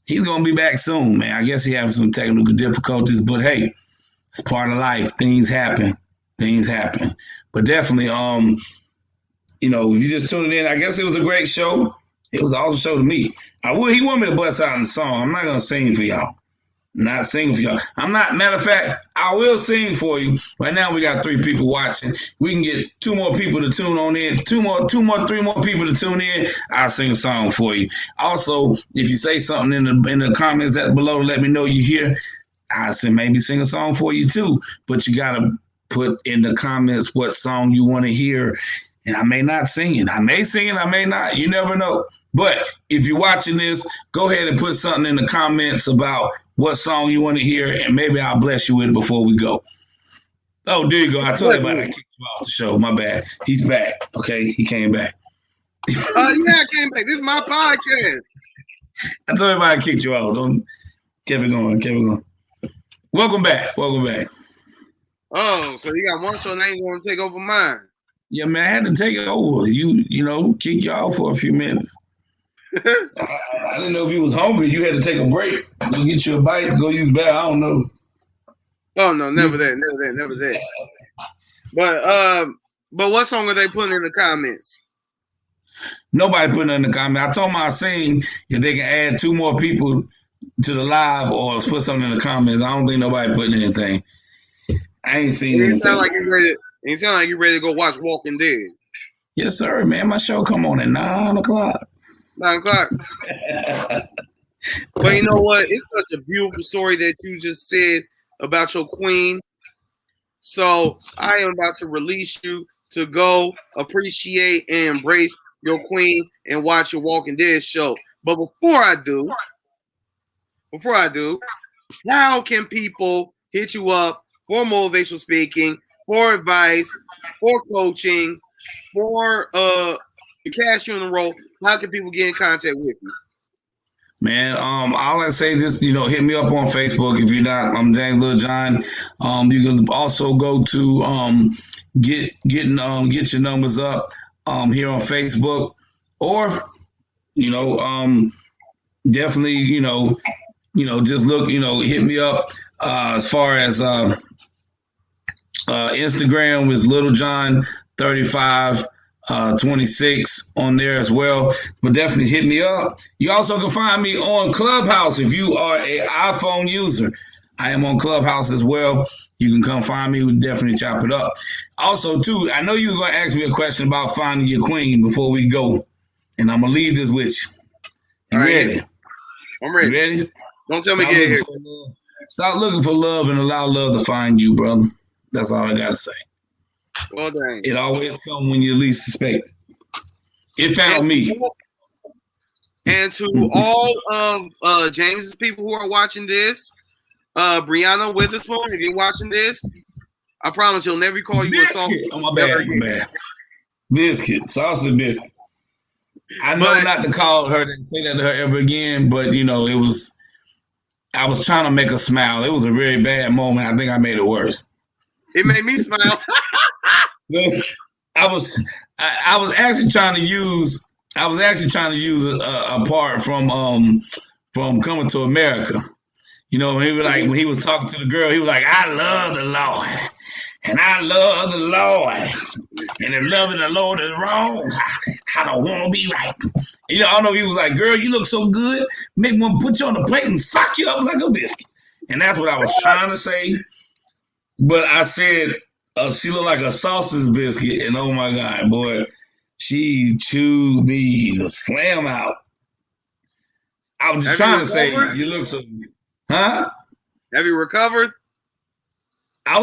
He's going to be back soon, man. I guess he has some technical difficulties, but hey, it's part of life. Things happen. But definitely, if you just tuning in, I guess it was a great show. It was an awesome show to me. He want me to bust out in the song. I'm not going to sing for y'all. Not singing for y'all. Matter of fact, I will sing for you. Right now we got 3 people watching. We can get 2 more people to tune on in. 3 more people to tune in. I'll sing a song for you. Also, if you say something in the comments that below, let me know you here. I'll maybe sing a song for you too. But you gotta put in the comments what song you want to hear. And I may not sing it. I may sing it, I may not. You never know. But if you're watching this, go ahead and put something in the comments about what song you want to hear, and maybe I'll bless you with it before we go. Oh, there you go. I told you about I kicked him off the show. My bad. He's back. Okay, he came back. Yeah, I came back. This is my podcast. I told you about I kicked you off. Don't keep it going. Welcome back. Oh, so you got one show now you want to take over mine? Yeah, man, I had to take it over. Kick you off for a few minutes. I didn't know if you was hungry. You had to take a break. Go get you a bite. Go use bath. I don't know. Oh no, never that. But what song are they putting in the comments? Nobody putting it in the comments. I told them I'll sing if they can add 2 more people to the live or put something in the comments. I don't think nobody putting anything. I ain't seen anything. You sound like you're ready to go watch Walking Dead. Yes, sir, man. My show come on at 9 o'clock. 9 o'clock. But you know what? It's such a beautiful story that you just said about your queen. So I am about to release you to go appreciate and embrace your queen and watch your Walking Dead show. But before I do, how can people hit you up for motivational speaking, for advice, for coaching, for to cash you in the role? How can people get in contact with you? Man, all I say is, hit me up on Facebook. If you're not, I'm James Littlejohn. You can also go to get your numbers up here on Facebook, or definitely just look, hit me up as far as Instagram is Littlejohn35. 26 on there as well, but definitely hit me up. You also can find me on Clubhouse if you are an iPhone user. I am on Clubhouse as well. You can come find me. We'll definitely chop it up. Also, too, I know you were going to ask me a question about finding your queen before we go, and I'm going to leave this with you. You ready? I'm ready. You ready? Don't tell me get here. Stop looking for love and allow love to find you, brother. That's all I got to say. Well done. It always comes when you least suspect it. It found me. And to all of James's people who are watching this, Brianna Witherspoon, if you're watching this, I promise he'll never call you a sauce. Oh, my bad. Biscuit, sausage biscuit. I know not to call her and say that to her ever again, but I was trying to make her smile. It was a very bad moment. I think I made it worse. It made me smile. I was actually trying to use a part from Coming to America. When he was talking to the girl, he was like, "I love the Lord, and I love the Lord, and if loving the Lord is wrong, I don't want to be right." I don't know. He was like, "Girl, you look so good. Make one put you on the plate and sock you up like a biscuit." And that's what I was trying to say. But I said she looked like a sausage biscuit, and oh my God, boy, she chewed me the slam out. I was just trying to say, you look so, huh? Have you recovered? I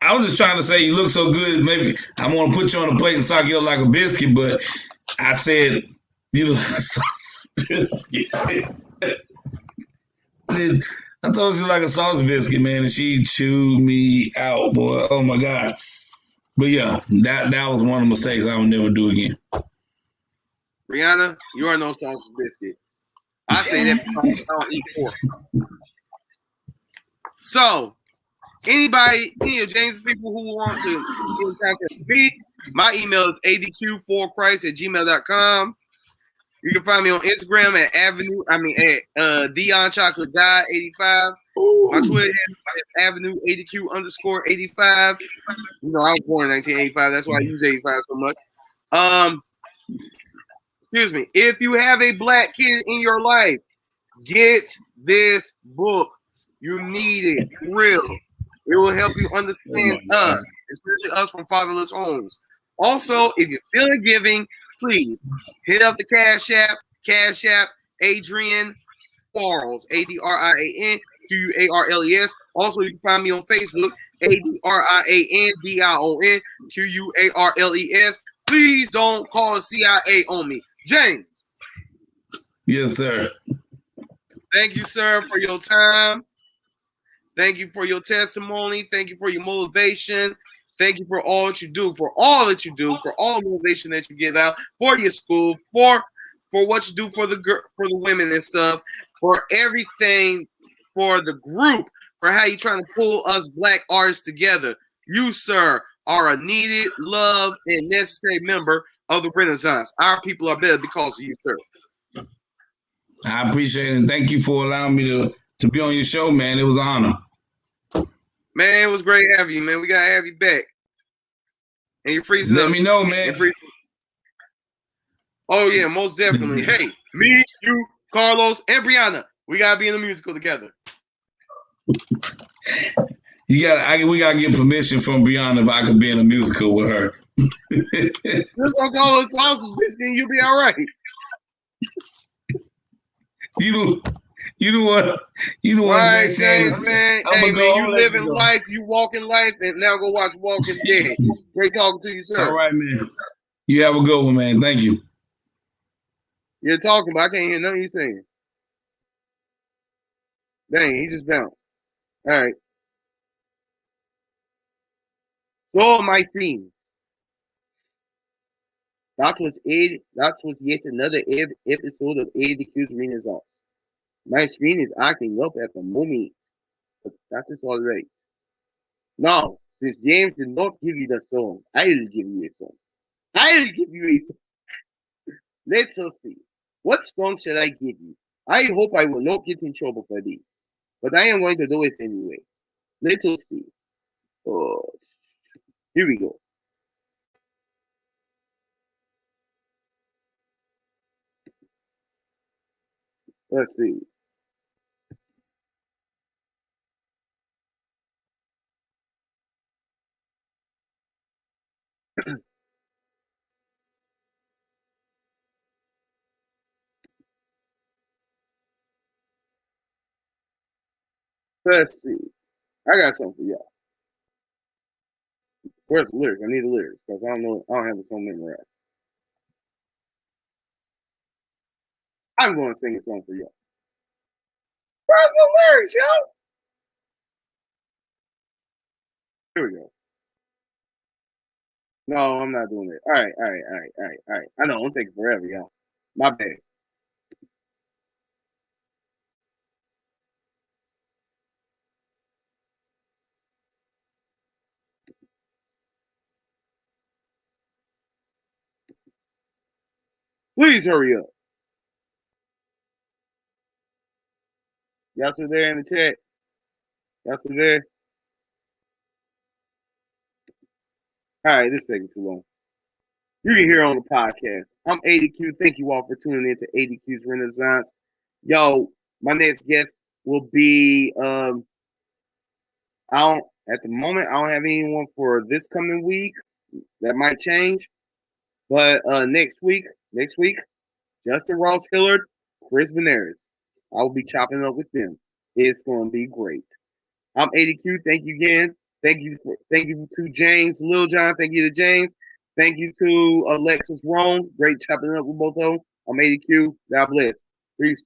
I was just trying to say you look so good. Maybe I want to put you on a plate and sock you up like a biscuit, but I said you look like a sauce biscuit. I told you like a sauce biscuit, man, and she chewed me out, boy. Oh my god. But yeah, that was one of the mistakes I would never do again. Brianna, you are no sausage biscuit. I say that because I don't eat pork. So, any of James' people who want to get in contact with me, my email is adq4christ@gmail.com. You can find me on Instagram at Dion Chocolate Guy 85. My Twitter is Avenue ADQ_85. You know, I was born in 1985. That's why I use 85 so much. Excuse me. If you have a black kid in your life, get this book. You need it. Real. It will help you understand us, especially us from fatherless homes. Also, if you're feeling giving, please hit up the Cash App, AdrianQuarles, AdrianQuarles. Also, you can find me on Facebook, AdrianDionQuarles. Please don't call CIA on me. James. Yes, sir. Thank you, sir, for your time. Thank you for your testimony. Thank you for your motivation. Thank you for all that you do, for all that you do, for all the motivation that you give out, for your school, for what you do for the women and stuff, for everything, for the group, for how you're trying to pull us black artists together. You, sir, are a needed, loved, and necessary member of the Renaissance. Our people are better because of you, sir. I appreciate it, and thank you for allowing me to be on your show, man. It was an honor. Man, it was great having you, man. We gotta have you back. And you're freezing up. Let me know, man. Oh yeah, most definitely. Hey, me, you, Carlos, and Brianna, we gotta be in the musical together. We gotta get permission from Brianna if I could be in a musical with her. Just don't call us sausage biscuit and you'll be all right. You the one right, say, James, man. Hey, man, you living life, you walking life, and now go watch Walking Dead. Great talking to you, sir. All right, man. You have a good one, man. Thank you. You're talking, but I can't hear nothing you're saying. Dang, he just bounced. All right. So, my friends, that was yet another episode of ADQ'S Renaissance. My screen is acting up at the moment, but that is all right. Now, since James did not give you the song, I will give you a song. Let's see. What song shall I give you? I hope I will not get in trouble for this, but I am going to do it anyway. Let us see. Oh, here we go. Let's see. Let's see. I got something for y'all. Where's the lyrics? I need the lyrics because I don't have the song memorized. I'm going to sing a song for y'all. Where's the lyrics, yo? Here we go. No, I'm not doing it. All right. I know, I'm taking forever, y'all. My bad. Please hurry up. Y'all still there in the chat? Y'all still there? All right, this is taking too long. You can hear on the podcast. I'm ADQ. Thank you all for tuning in to ADQ's Renaissance. Yo, my next guest will be at the moment I don't have anyone for this coming week. That might change. But next week, Justin Ross Hillard, Chris Veneris. I will be chopping up with them. It's going to be great. I'm ADQ. Thank you again. Thank you to James Littlejohn. Thank you to James. Thank you to Alexis Rome. Great chopping up with both of them. I'm ADQ. God bless. Peace.